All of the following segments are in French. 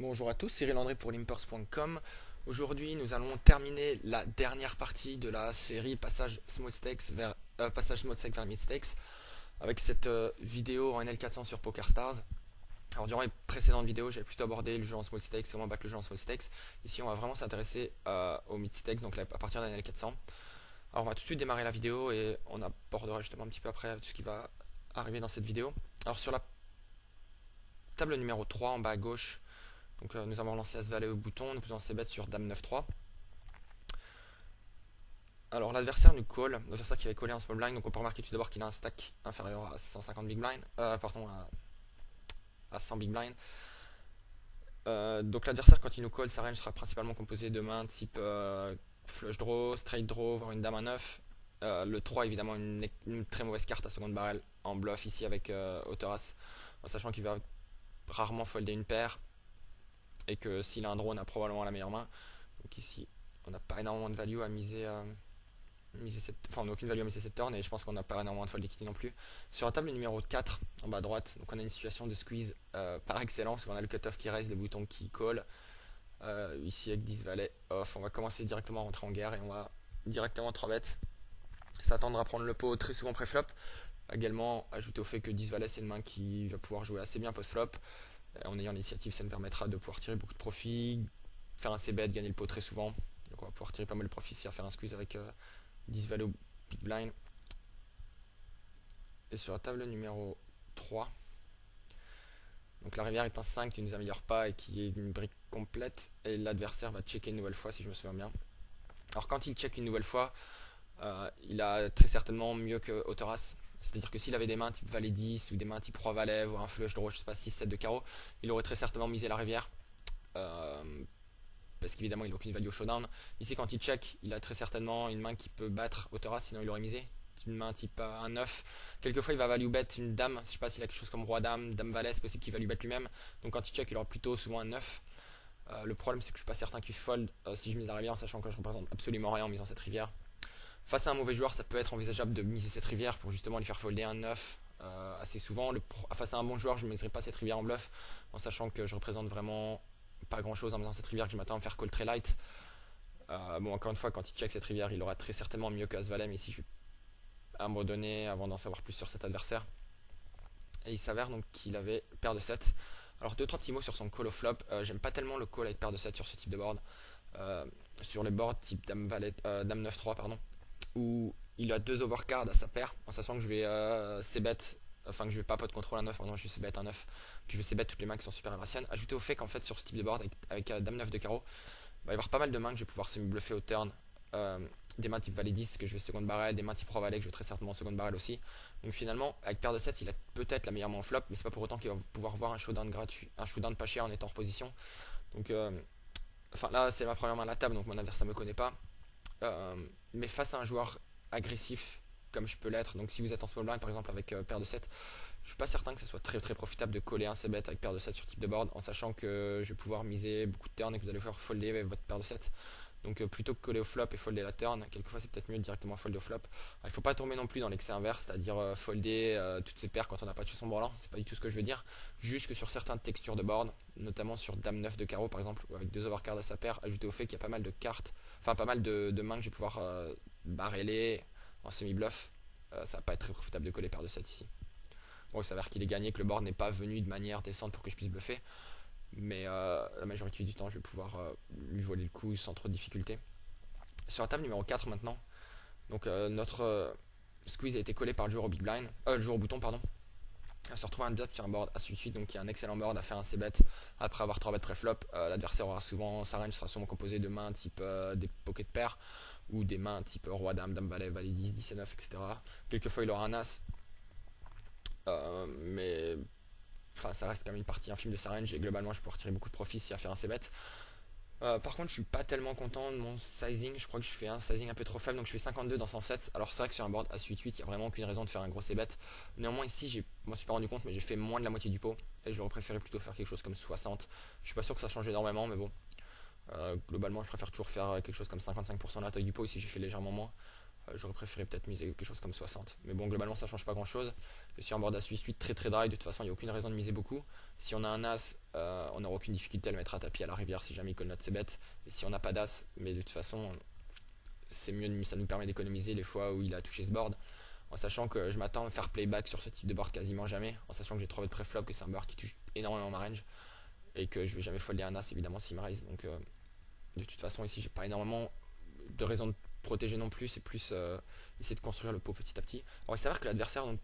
Bonjour à tous, Cyril André pour limpers.com. Aujourd'hui, nous allons terminer la dernière partie de la série Passage Small Stakes vers Mid Stakes avec cette vidéo en NL400 sur PokerStars. Alors, durant les précédentes vidéos, j'avais plutôt abordé le jeu en Small Stakes, comment battre le jeu en Small Stakes. Ici, on va vraiment s'intéresser au Mid Stakes, donc à partir de la NL400. Alors, on va tout de suite démarrer la vidéo et on abordera justement un petit peu après tout ce qui va arriver dans cette vidéo. Alors, sur la table numéro 3 en bas à gauche, donc nous avons lancé As-Valet au bouton, nous faisons C-bet sur Dame 9-3. Alors l'adversaire nous call, l'adversaire qui avait collé en small blind, donc on peut remarquer tout d'abord qu'il a un stack inférieur à 150 big blind, pardon, à 100 big blind. Donc l'adversaire quand il nous call, sa range sera principalement composée de mains type flush draw, straight draw, voire une dame à 9. Le 3 évidemment une très mauvaise carte à seconde barrel en bluff ici avec Autoras, en sachant qu'il va rarement folder une paire et que s'il a un draw on a probablement la meilleure main. Donc ici on n'a pas énormément de value à miser, enfin on n'a aucune value à miser cette turn et je pense qu'on n'a pas énormément de fold equity non plus. Sur la table numéro 4 en bas à droite, donc on a une situation de squeeze par excellence où on a le cutoff qui raise, le bouton qui call. Ici avec 10 valets off, on va commencer directement à rentrer en guerre et on va directement 3 bêtes s'attendre à prendre le pot très souvent pré-flop. Également ajouter au fait que 10 valets c'est une main qui va pouvoir jouer assez bien post-flop. En ayant l'initiative, ça nous permettra de pouvoir tirer beaucoup de profit, faire un c-bet, gagner le pot très souvent. Donc on va pouvoir tirer pas mal de profit, c'est-à-dire faire un squeeze avec 10 valets au big blind. Et sur la table numéro 3, donc la rivière est un 5 qui ne nous améliore pas et qui est une brique complète. Et l'adversaire va checker une nouvelle fois si je me souviens bien. Alors quand il check une nouvelle fois, il a très certainement mieux que Autoras. C'est-à-dire que s'il avait des mains type valet 10 ou des mains type roi valet, voire un flush draw, je sais pas, 6-7 de carreau, il aurait très certainement misé la rivière. Parce qu'évidemment il n'a aucune value au showdown. Ici quand il check, il a très certainement une main qui peut battre Autoras, sinon il aurait misé. Une main type un 9. Quelquefois il va value bet une dame, je sais pas s'il a quelque chose comme roi dame, dame valet, c'est possible qu'il value bet lui-même. Donc quand il check, il aura plutôt souvent un 9. Le problème c'est que je suis pas certain qu'il fold si je mise la rivière en sachant que je représente absolument rien en misant cette rivière. Face à un mauvais joueur, ça peut être envisageable de miser cette rivière pour justement lui faire folder un 9 assez souvent. Face à un bon joueur, je ne miserai pas cette rivière en bluff en sachant que je représente vraiment pas grand chose en misant cette rivière, que je m'attends à me faire call très light. Bon, encore une fois, quand il check cette rivière, il aura très certainement mieux que As-Valet, mais ici je vais à me redonner avant d'en savoir plus sur cet adversaire. Et il s'avère donc qu'il avait paire de 7. Alors, 2-3 petits mots sur son call au flop. J'aime pas tellement le call avec paire de 7 sur ce type de board. Sur les boards type Dame 9-3, pardon, où il a deux overcards à sa paire, en sachant que je vais c-bet, enfin que je vais pas pot de contrôle à 9, pardon, je vais c-bet un 9, que je vais c-bet toutes les mains qui sont super anciennes. Ajouté au fait qu'en fait sur ce type de board avec Dame 9 de carreau, il va y avoir pas mal de mains que je vais pouvoir semi-bluffer au turn. Euh, des mains type valet 10 que je vais seconde barrel, des mains type roi valet que je vais très certainement seconde barrel aussi. Donc finalement, avec paire de 7, il a peut-être la meilleure main en flop, mais c'est pas pour autant qu'il va pouvoir voir un showdown gratuit, un showdown pas cher en étant en reposition. Donc, enfin là, c'est ma première main à la table, donc mon adversaire me connaît pas. Euh, mais face à un joueur agressif comme je peux l'être, donc si vous êtes en small blind par exemple avec paire de 7, je suis pas certain que ce soit très très profitable de coller un c-bet avec paire de 7 sur type de board en sachant que je vais pouvoir miser beaucoup de turns et que vous allez faire folder avec votre paire de 7. Donc plutôt que coller au flop et folder la turn, quelquefois c'est peut-être mieux de directement folder au flop. Alors, il faut pas tomber non plus dans l'excès inverse, c'est-à-dire folder toutes ces paires quand on n'a pas de son blanc, c'est pas du tout ce que je veux dire. Juste que sur certaines textures de board, notamment sur Dame 9 de carreau par exemple, ou avec deux overcards à sa paire, ajouté au fait qu'il y a pas mal de cartes, enfin pas mal de mains que je vais pouvoir barreler en semi-bluff, ça va pas être très profitable de coller paire de 7 ici. Bon, il s'avère qu'il est gagné, que le board n'est pas venu de manière décente pour que je puisse bluffer. Mais la majorité du temps, je vais pouvoir lui voler le coup sans trop de difficulté. Sur la table numéro 4 maintenant, donc notre squeeze a été collé par le joueur au big blind, le joueur au bouton, pardon. On se retrouve un up sur un board à suite, donc qui est un excellent board à faire un c-bet après avoir 3 bêtes pré-flop. L'adversaire aura souvent, sa range sera souvent composée de mains type des pocket pairs ou des mains type roi dame, dame valet, valet 10, 10 et 9, etc. Quelquefois il aura un as, mais enfin ça reste quand même une partie infime de sa range et globalement je peux retirer beaucoup de profit si à faire un c-bet. Par contre, je suis pas tellement content de mon sizing. Je crois que je fais un sizing un peu trop faible, donc je fais 52 dans 107. Alors, c'est vrai que sur un board à 8-8, il n'y a vraiment aucune raison de faire un gros c-bet. Néanmoins, ici, je m'en suis pas rendu compte, mais j'ai fait moins de la moitié du pot. Et j'aurais préféré plutôt faire quelque chose comme 60. Je suis pas sûr que ça change énormément, mais bon. Globalement, je préfère toujours faire quelque chose comme 55% de la taille du pot. Ici, j'ai fait légèrement moins. J'aurais préféré peut-être miser quelque chose comme 60. Mais bon, globalement, ça change pas grand-chose. Et sur un board As 8-8 très très dry, de toute façon, il n'y a aucune raison de miser beaucoup. Si on a un As, on n'aura aucune difficulté à le mettre à tapis à la rivière si jamais il colle notre C-bet. Et si on n'a pas d'As, mais de toute façon, c'est mieux, ça nous permet d'économiser les fois où il a touché ce board. En sachant que je m'attends à faire playback sur ce type de board quasiment jamais. En sachant que j'ai 3 bêtes pré-flop, que c'est un board qui touche énormément ma range. Et que je vais jamais folder un As évidemment s'il me raise. Donc de toute façon, ici, j'ai pas énormément de raison de protéger non plus, c'est plus essayer de construire le pot petit à petit. Alors il s'avère que l'adversaire donc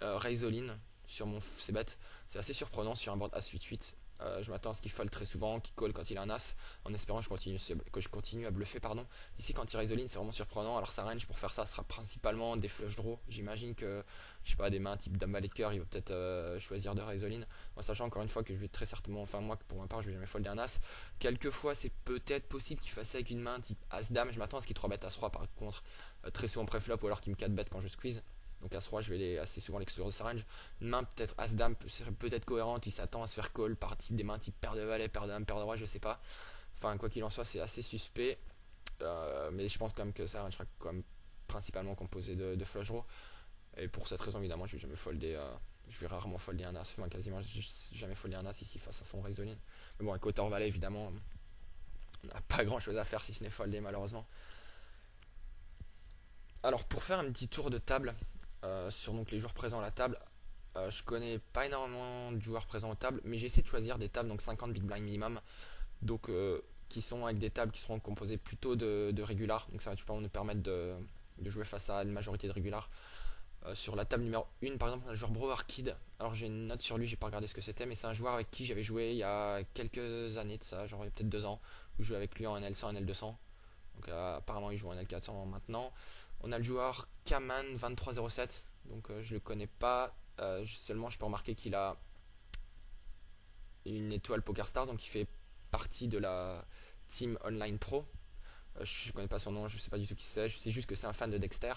raise all-in sur mon c-bet, c'est assez surprenant sur un board As 8-8. Je m'attends à ce qu'il fold très souvent, qu'il call quand il a un As, en espérant que je continue à bluffer. Pardon. Ici, quand il raise all-in, c'est vraiment surprenant. Alors sa range pour faire ça sera principalement des flush draws. J'imagine que, je sais pas, des mains type dame valet de cœur, il va peut-être choisir de raise all-in. En sachant encore une fois que je vais très certainement, enfin moi pour ma part, je vais jamais folder un As. Quelquefois, c'est peut-être possible qu'il fasse ça avec une main type As-Dame. Je m'attends à ce qu'il 3-bet As-Roi par contre, très souvent pré-flop, ou alors qu'il me 4-bet quand je squeeze. Donc As-Roi, je vais assez souvent l'exclure de sa range. Une main peut-être As-Dame serait peut-être cohérente, il s'attend à se faire call par type des mains type paire de valet, paire de dame, paire de roi, je sais pas. Enfin, quoi qu'il en soit, c'est assez suspect. Mais je pense quand même que sa range sera quand même principalement composé de flush draw. Et pour cette raison, évidemment, je vais jamais folder. Je vais rarement folder un As, enfin quasiment jamais folder un As ici face à son raise all-in. Mais bon, avec Auteur Valet, évidemment, on n'a pas grand chose à faire si ce n'est folder malheureusement. Alors pour faire un petit tour de table sur donc les joueurs présents à la table, je connais pas énormément de joueurs présents aux tables, mais j'essaie de choisir des tables donc 50 big blind minimum, donc qui sont avec des tables qui seront composées plutôt de régulars, donc ça va nous permettre de jouer face à une majorité de régulars. Sur la table numéro 1 par exemple, on a le joueur Bro Arcade. Alors j'ai une note sur lui, j'ai pas regardé ce que c'était, mais c'est un joueur avec qui j'avais joué il y a quelques années de ça, genre il y a peut-être 2 ans, où je jouais avec lui en NL100, NL200. Donc apparemment il joue en NL400 maintenant. On a le joueur Kaman2307, donc je le connais pas, seulement je peux remarquer qu'il a une étoile PokerStars, donc il fait partie de la team Online Pro. Je connais pas son nom, je sais pas du tout qui c'est, je sais juste que c'est un fan de Dexter,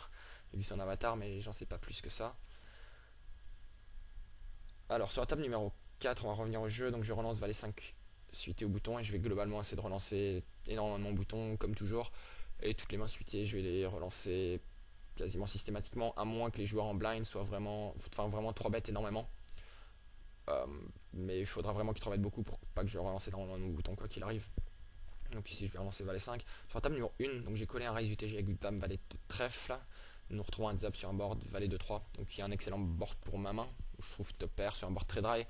j'ai vu son avatar mais j'en sais pas plus que ça. Alors sur la table numéro 4, on va revenir au jeu, donc je relance Valet 5 suité au bouton et je vais globalement essayer de relancer énormément de boutons comme toujours. Et toutes les mains suitées, je vais les relancer quasiment systématiquement, à moins que les joueurs en blind soient vraiment, enfin vraiment 3 bêtes énormément. Euh, mais il faudra vraiment qu'ils 3 bêtent beaucoup pour pas que je relance énormément de boutons quoi qu'il arrive. Donc ici je vais relancer Valet 5. Sur la table numéro 1, donc j'ai collé un raise UTG avec Dame Valet de trèfle. Nous retrouvons un heads up sur un board Valet de 3, donc il y a un excellent board pour ma main. Je trouve top pair sur un board très dry.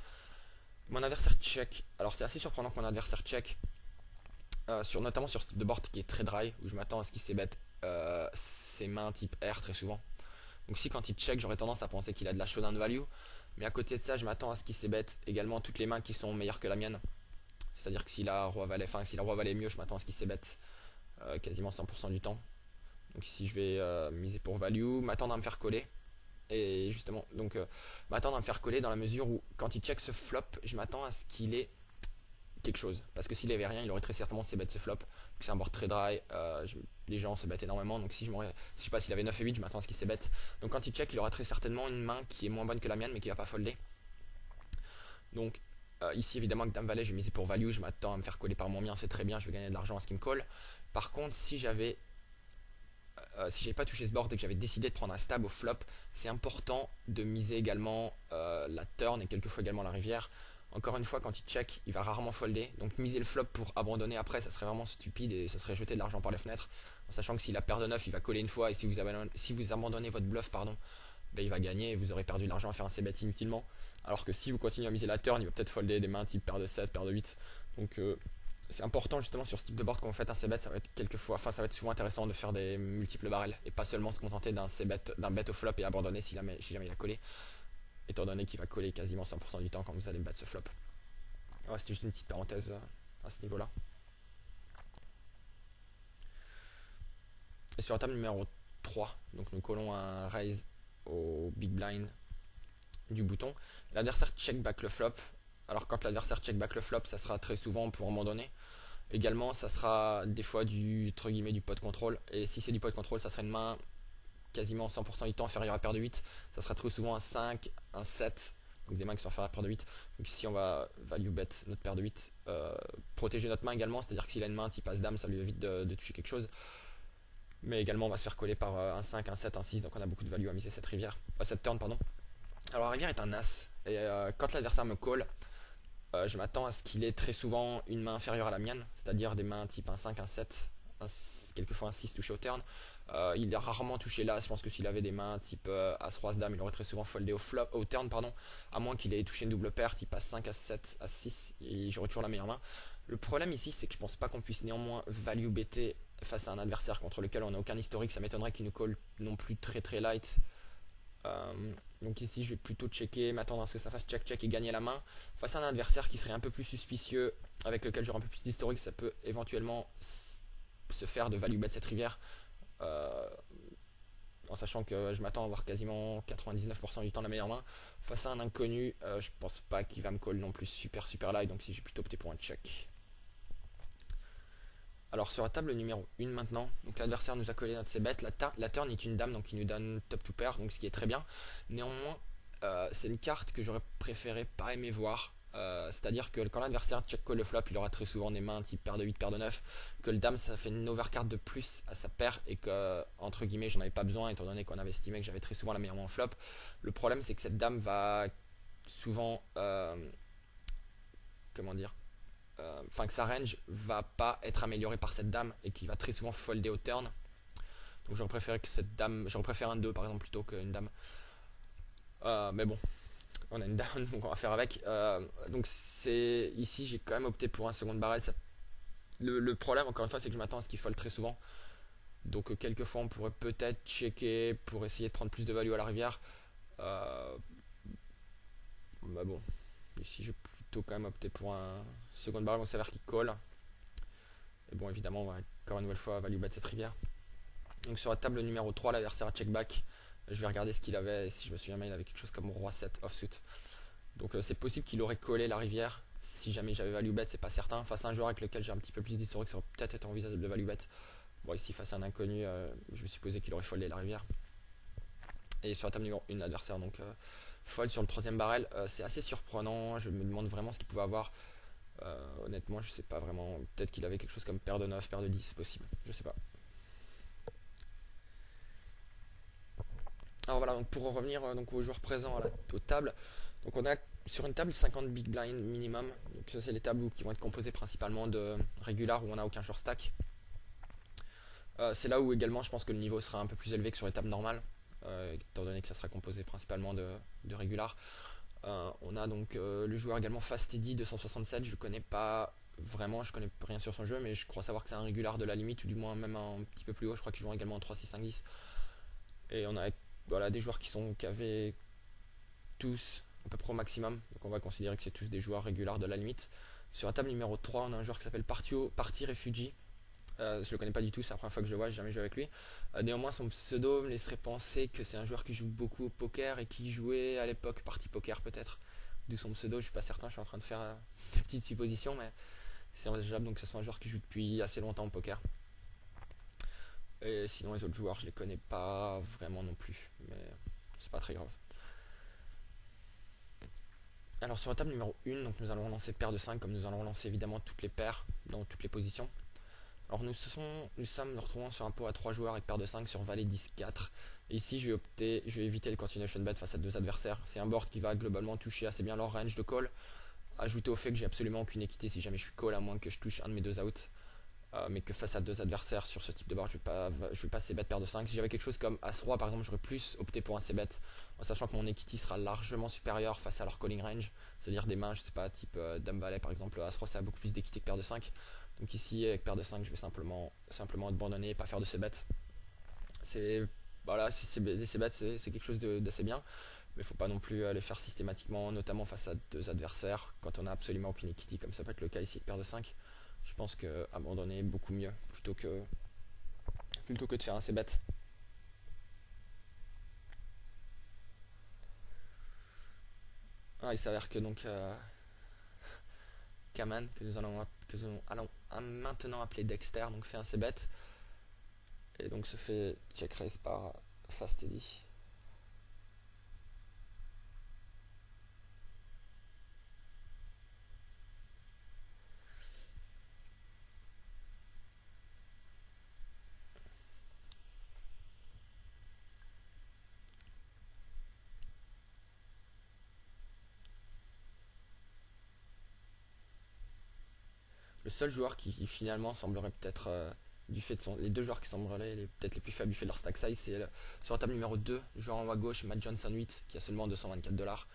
Mon adversaire check. Alors c'est assez surprenant que mon adversaire check. Notamment sur ce type de board qui est très dry, où je m'attends à ce qu'il s'ébête ses mains type R très souvent. Donc si quand il check, j'aurais tendance à penser qu'il a de la showdown value. Mais à côté de ça, je m'attends à ce qu'il s'ébête également toutes les mains qui sont meilleures que la mienne. C'est-à-dire que s'il a roi valet, enfin si la roi valet est mieux, je m'attends à ce qu'il s'ébête quasiment 100% du temps. Donc ici je vais miser pour value, m'attendre à me faire coller. Et justement, donc m'attendre à me faire coller dans la mesure où quand il check ce flop, je m'attends à ce qu'il ait quelque chose. Parce que s'il avait rien, il aurait très certainement ses bêtes ce flop. C'est un board très dry, les gens se battent énormément. Donc si je sais pas s'il avait 9 et 8, je m'attends à ce qu'il se bête. Donc quand il check, il aura très certainement une main qui est moins bonne que la mienne, mais qui va pas folder. Donc ici évidemment avec Dame Valet, je vais miser pour value, je m'attends à me faire coller par mon mien, c'est très bien, je vais gagner de l'argent à ce qu'il me colle. Par contre, si j'avais pas touché ce board et que j'avais décidé de prendre un stab au flop, c'est important de miser également la turn et quelquefois également la rivière. Encore une fois, quand il check, il va rarement folder. Donc miser le flop pour abandonner après, ça serait vraiment stupide et ça serait jeter de l'argent par les fenêtres. En sachant que s'il a paire de 9, il va coller une fois et si vous abandonnez votre bluff, pardon, ben, il va gagner et vous aurez perdu de l'argent à faire un c-bet inutilement. Alors que si vous continuez à miser la turn, il va peut-être folder des mains type paire de 7, paire de 8. Donc c'est important justement sur ce type de board quand vous faites un c-bet, ça va être ça va être souvent intéressant de faire des multiples barrels et pas seulement se contenter d'un bet au flop et abandonner si jamais il a collé, étant donné qu'il va coller quasiment 100% du temps quand vous allez battre ce flop. Ouais, c'était juste une petite parenthèse à ce niveau-là. Et sur la table numéro 3, donc nous collons un raise au big blind du bouton. L'adversaire check back le flop. Alors quand l'adversaire check back le flop, ça sera très souvent pour abandonner. Également, ça sera des fois du entre guillemets du pot control. Et si c'est du pot control, ça sera une main quasiment 100% du temps inférieure à paire de 8. Ça sera très souvent un 5, un 7. Donc des mains qui sont inférieures à paire de 8. Donc ici on va value bet notre paire de 8. Protéger notre main également, c'est-à-dire que s'il a une main type As-Dame, ça lui évite de toucher quelque chose. Mais également on va se faire coller par un 5, un 7, un 6, donc on a beaucoup de value à miser cette rivière. Cette turn, pardon. Alors la rivière est un as, et quand l'adversaire me call, je m'attends à ce qu'il ait très souvent une main inférieure à la mienne, c'est-à-dire des mains type un 5, un 7, quelquefois un 6 touché au turn. Il a rarement touché l'as, je pense que s'il avait des mains type as, roi, dame, il aurait très souvent foldé au turn, pardon, à moins qu'il ait touché une double paire type as 5, as 7, as 6, et j'aurais toujours la meilleure main. Le problème ici, c'est que je pense pas qu'on puisse néanmoins value BT face à un adversaire contre lequel on n'a aucun historique. Ça m'étonnerait qu'il nous call non plus très très light. Donc ici je vais plutôt checker, m'attendre à ce que ça fasse check check et gagner la main. Face à un adversaire qui serait un peu plus suspicieux, avec lequel j'aurai un peu plus d'historique, ça peut éventuellement se faire de value bet cette rivière. Euh, En sachant que je m'attends à avoir quasiment 99% du temps la meilleure main. Face à un inconnu, je pense pas qu'il va me call non plus super super light, donc si j'ai plutôt opté pour un check. Alors sur la table numéro 1 maintenant, donc l'adversaire nous a collé notre c-bet, la turn est une dame donc qui nous donne top to pair, donc ce qui est très bien. Néanmoins, c'est une carte que j'aurais préféré pas aimer voir. C'est-à-dire que quand l'adversaire check call le flop, il aura très souvent des mains type paire de 8, paire de 9, que le dame ça fait une overcard de plus à sa paire et que entre guillemets j'en avais pas besoin étant donné qu'on avait estimé que j'avais très souvent la meilleure main en flop. Le problème c'est que cette dame va souvent comment dire, enfin que sa range va pas être améliorée par cette dame et qui va très souvent folder au turn. Donc j'aurais préféré que cette dame, j'aurais préféré un 2 par exemple plutôt qu'une dame. Mais bon, on a une dame donc on va faire avec. Donc c'est ici j'ai quand même opté pour un second barrel. Le problème encore une fois c'est que je m'attends à ce qu'il fold très souvent. Donc quelquefois on pourrait peut-être checker pour essayer de prendre plus de value à la rivière. Mais bon, ici j'ai plutôt quand même opté pour un second barrel, on s'avère qu'il colle. Et bon évidemment on va encore une nouvelle fois value bet cette rivière. Donc sur la table numéro 3, l'adversaire a check back. Je vais regarder ce qu'il avait. Et si je me souviens bien, il avait quelque chose comme roi 7 offsuit. Donc c'est possible qu'il aurait collé la rivière. Si jamais j'avais value bet, c'est pas certain. Face à un joueur avec lequel j'ai un petit peu plus d'historique, ça aurait peut-être été envisageable de value bet. Bon, ici face à un inconnu, je vais supposer qu'il aurait foldé la rivière. Et sur la table numéro 1, l'adversaire donc fold sur le troisième barrel. C'est assez surprenant. Je me demande vraiment ce qu'il pouvait avoir. Honnêtement, je sais pas vraiment. Peut-être qu'il avait quelque chose comme paire de 9, paire de 10, c'est possible. Je sais pas. Alors voilà, donc pour en revenir donc aux joueurs présents aux tables, donc on a sur une table 50 big blind minimum. Donc ça c'est les tables qui vont être composées principalement de régular où on n'a aucun joueur stack. C'est là où également je pense que le niveau sera un peu plus élevé que sur les tables normales, étant donné que ça sera composé principalement de régular. On a donc le joueur également Fast Eddie 267, je connais pas vraiment, je connais rien sur son jeu, mais je crois savoir que c'est un régular de la limite, ou du moins même un petit peu plus haut, je crois qu'il joue également en 3, 6, 5, 10. Et on a voilà, des joueurs qui avaient tous à peu près au maximum, donc on va considérer que c'est tous des joueurs réguliers de la limite. Sur la table numéro 3, on a un joueur qui s'appelle Party Refugee. Je le connais pas du tout, c'est la première fois que je le vois, j'ai jamais joué avec lui. Néanmoins, son pseudo me laisserait penser que c'est un joueur qui joue beaucoup au poker et qui jouait à l'époque Party Poker peut-être. D'où son pseudo, je suis pas certain, je suis en train de faire des petites suppositions, mais c'est envisageable donc que ce soit un joueur qui joue depuis assez longtemps au poker. Et sinon, les autres joueurs, je les connais pas vraiment non plus, mais c'est pas très grave. Alors sur la table numéro 1, donc nous allons relancer paire de 5 comme nous allons relancer évidemment toutes les paires dans toutes les positions. Alors nous retrouvons sur un pot à 3 joueurs avec paire de 5 sur valet 10 4. Et ici je vais éviter le continuation bet face à deux adversaires. C'est un board qui va globalement toucher assez bien leur range de call. Ajouté au fait que j'ai absolument aucune équité si jamais je suis call à moins que je touche un de mes deux outs. Mais que face à deux adversaires sur ce type de board, je vais pas c-bet paire de 5. Si j'avais quelque chose comme As-Roi par exemple, j'aurais plus opté pour un c-bet en sachant que mon equity sera largement supérieur face à leur calling range, c'est-à-dire des mains, je sais pas, type Dame Valet par exemple. As-Roi ça a beaucoup plus d'équité que paire de 5. Donc ici avec paire de 5, je vais simplement abandonner et pas faire de c-bet. C'est voilà, si c'est des c-bet, c'est quelque chose d'assez bien, mais il faut pas non plus les faire systématiquement, notamment face à deux adversaires quand on a absolument aucune equity comme ça peut être le cas ici avec paire de 5. Je pense que abandonner est beaucoup mieux plutôt que de faire un c-bet. Il s'avère que donc Kaman, que nous allons maintenant appeler Dexter, donc fait un c-bet et donc se fait check raise par Fast Eddie. le seul joueur qui finalement semblerait peut-être, du fait de les deux joueurs qui sembleraient peut-être les plus faibles du fait de leur stack size, c'est sur la table numéro 2, le joueur en haut à gauche, Matt Johnson 8, qui a seulement 224$,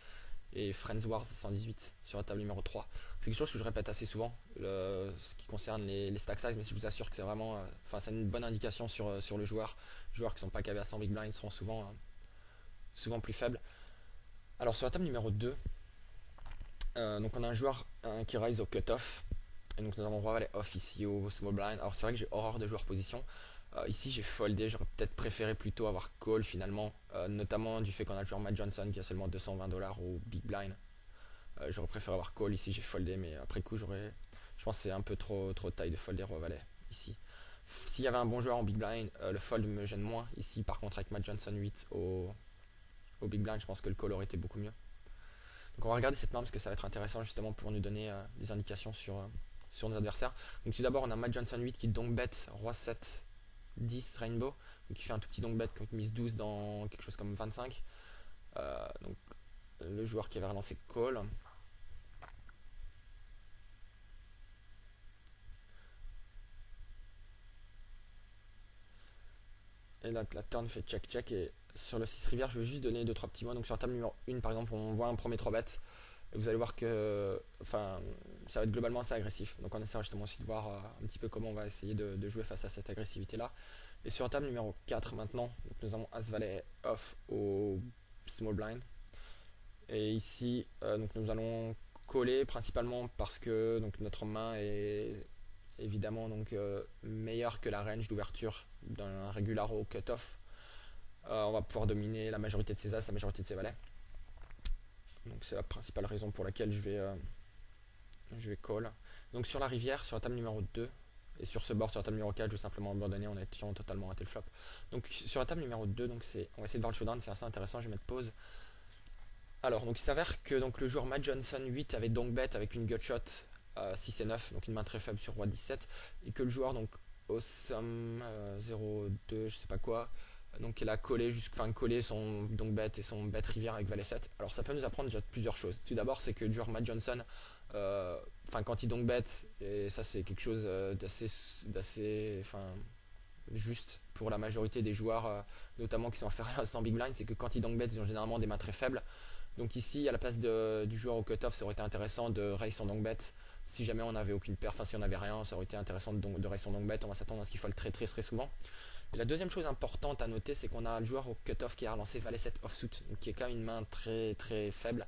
et Friends Wars 118 sur la table numéro 3. C'est quelque chose que je répète assez souvent, ce qui concerne les stack size, mais je vous assure que c'est vraiment, c'est une bonne indication sur le joueur. Les joueurs qui sont pas cavés à 100 big blind seront souvent plus faibles. Alors sur la table numéro 2, donc on a un joueur qui rise au cutoff. Et donc nous avons roi valet off ici au small blind. Alors c'est vrai que j'ai horreur de joueur position. Ici j'ai foldé, j'aurais peut-être préféré plutôt avoir call finalement, notamment du fait qu'on a le joueur Matt Johnson qui a seulement 220$ au big blind. J'aurais préféré avoir call, ici j'ai foldé, mais après coup je pense que c'est un peu trop de taille de folder roi valet ici. S'il y avait un bon joueur en big blind, le fold me gêne moins. Ici par contre avec Matt Johnson 8 au big blind, je pense que le call aurait été beaucoup mieux. Donc on va regarder cette main parce que ça va être intéressant justement pour nous donner des indications sur nos adversaires. Donc tout d'abord on a Matt Johnson 8 qui donc bet roi 7 10 rainbow, donc qui fait un tout petit donc bet contre mise 12 dans quelque chose comme 25. Donc le joueur qui avait relancé call. Et là la turn fait check check, et sur le 6 rivière je vais juste donner 2-3 petits mots. Donc sur la table numéro 1 par exemple on voit un premier 3 bet. Vous allez voir que ça va être globalement assez agressif. Donc on essaiera justement aussi de voir un petit peu comment on va essayer de jouer face à cette agressivité là. Et sur la table numéro 4 maintenant, donc nous avons As valet off au small blind. Et ici donc nous allons coller principalement parce que donc, notre main est évidemment donc, meilleure que la range d'ouverture d'un regular au cutoff. On va pouvoir dominer la majorité de ses as, la majorité de ses valets. Donc c'est la principale raison pour laquelle je vais call. Donc sur la rivière, sur la table numéro 2, et sur ce bord, sur la table numéro 4, je vais simplement abandonner en étant totalement raté le flop. Donc sur la table numéro 2, donc on va essayer de voir le showdown, c'est assez intéressant, je vais mettre pause. Alors donc il s'avère que donc, le joueur Matt Johnson 8 avait donc bet avec une gutshot 6 et 9, donc une main très faible sur roi 17, et que le joueur donc Awesome 0-2, je sais pas quoi, donc il a collé son donc bet et son bet rivière avec valet 7. Alors ça peut nous apprendre déjà plusieurs choses. Tout d'abord c'est que le joueur Matt Johnson, quand il donc bet, et ça c'est quelque chose d'assez juste pour la majorité des joueurs, notamment qui sont inférieurs à 100 big blind, c'est que quand ils donc bet ils ont généralement des mains très faibles. Donc ici à la place du joueur au cutoff, ça aurait été intéressant de raise son donc bet. Si jamais on n'avait aucune paire, si on n'avait rien, ça aurait été intéressant de raise son donc bet. On va s'attendre à ce qu'il fold très très très souvent. Et la deuxième chose importante à noter, c'est qu'on a le joueur au cutoff qui a relancé valet 7 offsuit, qui est quand même une main très très faible.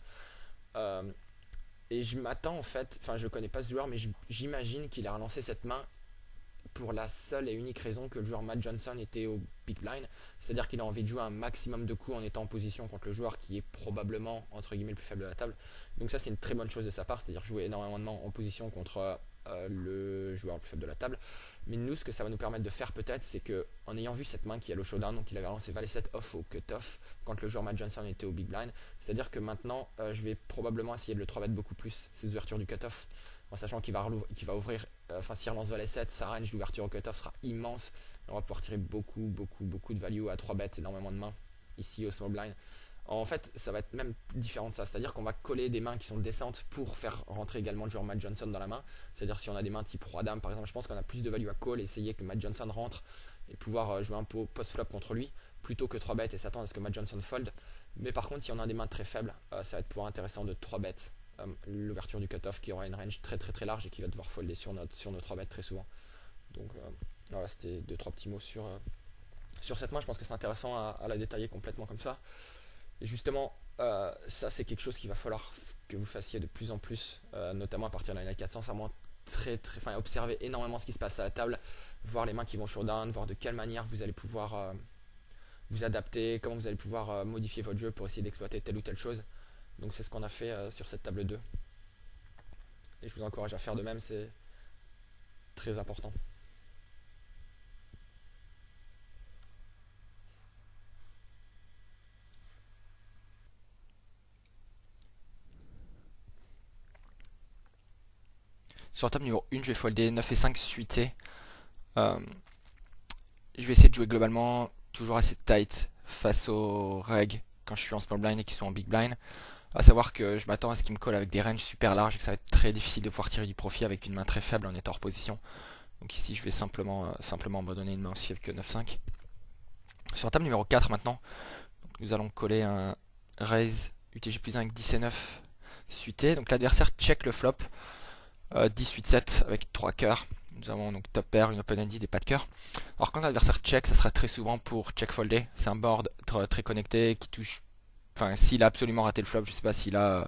Et je m'attends en fait, je connais pas ce joueur, mais j'imagine qu'il a relancé cette main pour la seule et unique raison que le joueur Matt Johnson était au big blind, c'est-à-dire qu'il a envie de jouer un maximum de coups en étant en position contre le joueur qui est probablement entre guillemets le plus faible de la table. Donc ça c'est une très bonne chose de sa part, c'est-à-dire jouer énormément de mains en position contre le joueur le plus faible de la table. Mais nous, ce que ça va nous permettre de faire peut-être, c'est que en ayant vu cette main qui a le showdown, donc il avait lancé valet 7 off au cutoff quand le joueur Matt Johnson était au big blind, c'est-à-dire que maintenant je vais probablement essayer de le 3-bet beaucoup plus ces ouvertures du cutoff, en sachant qu'il va ouvrir, s'il relance valet 7, sa range d'ouverture au cutoff sera immense. On va pouvoir tirer beaucoup de value à 3 bêtes, énormément de mains ici au small blind. En fait, ça va être même différent de ça, c'est-à-dire qu'on va coller des mains qui sont décentes pour faire rentrer également le joueur Matt Johnson dans la main. C'est-à-dire si on a des mains type roi dame par exemple, je pense qu'on a plus de value à call et essayer que Matt Johnson rentre et pouvoir jouer un peu post-flop contre lui plutôt que 3 bêtes et s'attendre à ce que Matt Johnson fold. Mais par contre, si on a des mains très faibles, ça va être pouvoir intéressant de 3 bêtes. L'ouverture du cutoff qui aura une range très très très large et qui va devoir folder sur nos 3 bêtes très souvent. Donc voilà, c'était 2-3 petits mots sur cette main. Je pense que c'est intéressant à la détailler complètement comme ça. Et justement, ça c'est quelque chose qu'il va falloir que vous fassiez de plus en plus, notamment à partir de la 400, vraiment observer énormément ce qui se passe à la table, voir les mains qui vont showdown, voir de quelle manière vous allez pouvoir vous adapter, comment vous allez pouvoir modifier votre jeu pour essayer d'exploiter telle ou telle chose. Donc c'est ce qu'on a fait sur cette table 2. Et je vous encourage à faire de même, c'est très important. Sur la table numéro 1, je vais folder 9 et 5 suités. Je vais essayer de jouer globalement toujours assez tight face aux reg quand je suis en small blind et qu'ils sont en big blind. À savoir que je m'attends à ce qu'il me colle avec des ranges super larges et que ça va être très difficile de pouvoir tirer du profit avec une main très faible en étant hors position. Donc ici je vais simplement abandonner une main aussi avec 9-5. Sur la table numéro 4 maintenant, donc nous allons coller un raise UTG plus 1 avec 10 et 9 suité. Donc l'adversaire check le flop 10-8-7 avec 3 cœurs. Nous avons donc top pair, une open ended et pas de cœur. Alors quand l'adversaire check, ça sera très souvent pour check folder. C'est un board très connecté qui touche. Enfin, s'il a absolument raté le flop, je sais pas s'il a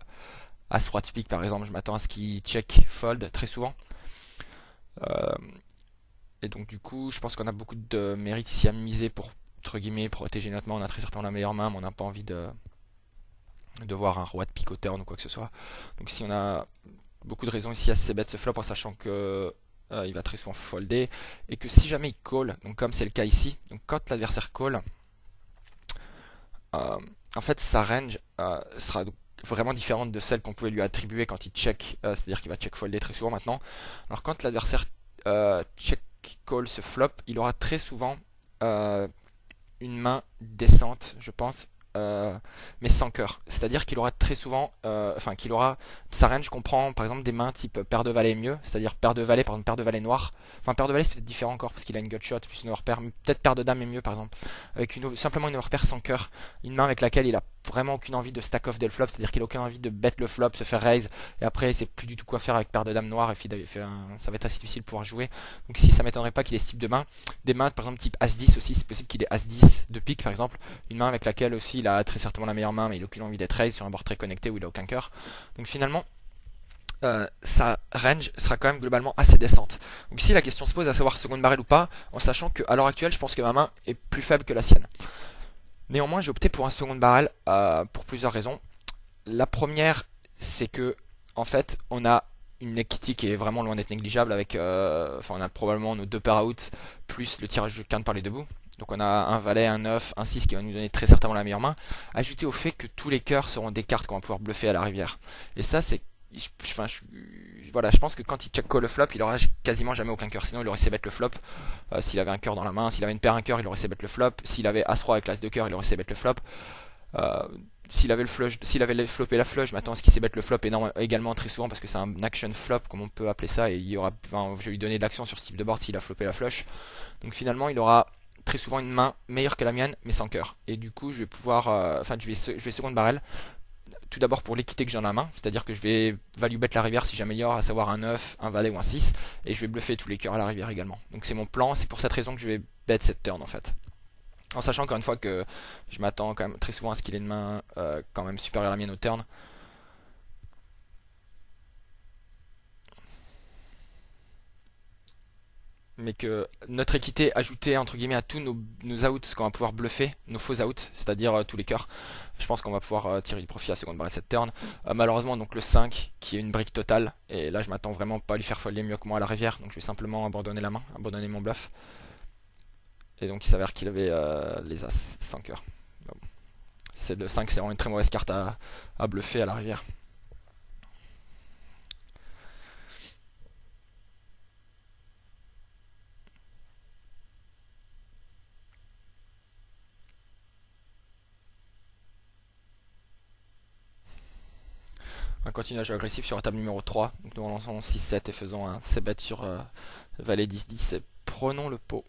As roi de pique par exemple, je m'attends à ce qu'il check fold très souvent. Et donc du coup, je pense qu'on a beaucoup de mérite ici à miser pour, entre guillemets, protéger notre main. On a très certainement la meilleure main, mais on n'a pas envie de voir un roi de pique au turn ou quoi que ce soit. Donc si on a beaucoup de raisons ici à se bet ce flop en sachant que il va très souvent folder et que si jamais il call, donc comme c'est le cas ici, donc quand l'adversaire call, en fait sa range sera vraiment différente de celle qu'on pouvait lui attribuer quand il check, c'est-à-dire qu'il va check folder très souvent maintenant. Alors quand l'adversaire check call ce flop, il aura très souvent une main décente, je pense, mais sans cœur. C'est-à-dire qu'il aura très souvent, qu'il aura sa range comprend par exemple des mains type paire de valet mieux, c'est-à-dire paire de valet, par exemple paire de valet noir. Enfin paire de valet c'est peut-être différent encore parce qu'il a une gutshot plus une overpair, mais peut-être paire de dame est mieux par exemple, avec simplement une overpair sans cœur, une main avec laquelle il a vraiment aucune envie de stack off dès le flop, c'est-à-dire qu'il a aucune envie de bet le flop, se faire raise, et après il sait plus du tout quoi faire avec paire de dame noire, et ça va être assez difficile de pouvoir jouer. Donc ici ça m'étonnerait pas qu'il ait ce type de main. Des mains par exemple type As-10 aussi, c'est possible qu'il ait As-10 de pique par exemple, une main avec laquelle aussi il a très certainement la meilleure main, mais il n'a aucune envie d'être raise sur un board très connecté où il a aucun cœur. Donc finalement, sa range sera quand même globalement assez décente. Donc ici la question se pose à savoir seconde barrel ou pas, en sachant qu'à l'heure actuelle je pense que ma main est plus faible que la sienne. Néanmoins j'ai opté pour un second barrel pour plusieurs raisons. La première c'est que en fait on a une equity qui est vraiment loin d'être négligeable avec on a probablement nos deux pair out plus le tirage de quinte par les deux bouts. Donc on a un valet, un 9, un 6 qui va nous donner très certainement la meilleure main, ajouté au fait que tous les cœurs seront des cartes qu'on va pouvoir bluffer à la rivière. Et ça c'est voilà, je pense que quand il check call le flop, il aura quasiment jamais aucun cœur. Sinon, il aurait essayé bet le flop. S'il avait un cœur dans la main, s'il avait une paire un cœur, il aurait essayé bet le flop. S'il avait As-Roi avec l'As de cœur, il aurait essayé bet le flop. S'il avait flopé la flush, je m'attends à ce qu'il s'ébête le flop également très souvent parce que c'est un action flop comme on peut appeler ça et je vais lui donner de l'action sur ce type de board s'il a flopé la flush. Donc finalement il aura très souvent une main meilleure que la mienne mais sans cœur. Et du coup je vais pouvoir, je vais second barrel. Tout d'abord pour l'équité que j'ai dans la main, c'est-à-dire que je vais value bet la rivière si j'améliore, à savoir un 9, un valet ou un 6 et je vais bluffer tous les cœurs à la rivière également. Donc c'est mon plan, c'est pour cette raison que je vais bet cette turn en fait. En sachant encore une fois que je m'attends quand même très souvent à ce qu'il ait une main quand même supérieure à la mienne au turn. Mais que notre équité ajoutée entre guillemets à tous nos outs qu'on va pouvoir bluffer, nos faux outs, c'est-à-dire tous les cœurs, je pense qu'on va pouvoir tirer du profit à seconde barre cette turn. Malheureusement donc le 5 qui est une brique totale, et là je m'attends vraiment pas à lui faire folder mieux que moi à la rivière, donc je vais simplement abandonner la main, abandonner mon bluff. Et donc il s'avère qu'il avait les As sans cœur. Bon. C'est le 5, c'est vraiment une très mauvaise carte à bluffer à la rivière. On continue à jouer agressif sur la table numéro 3. Donc nous relançons 6-7 et faisons un c-bet sur valet 10-10 et prenons le pot.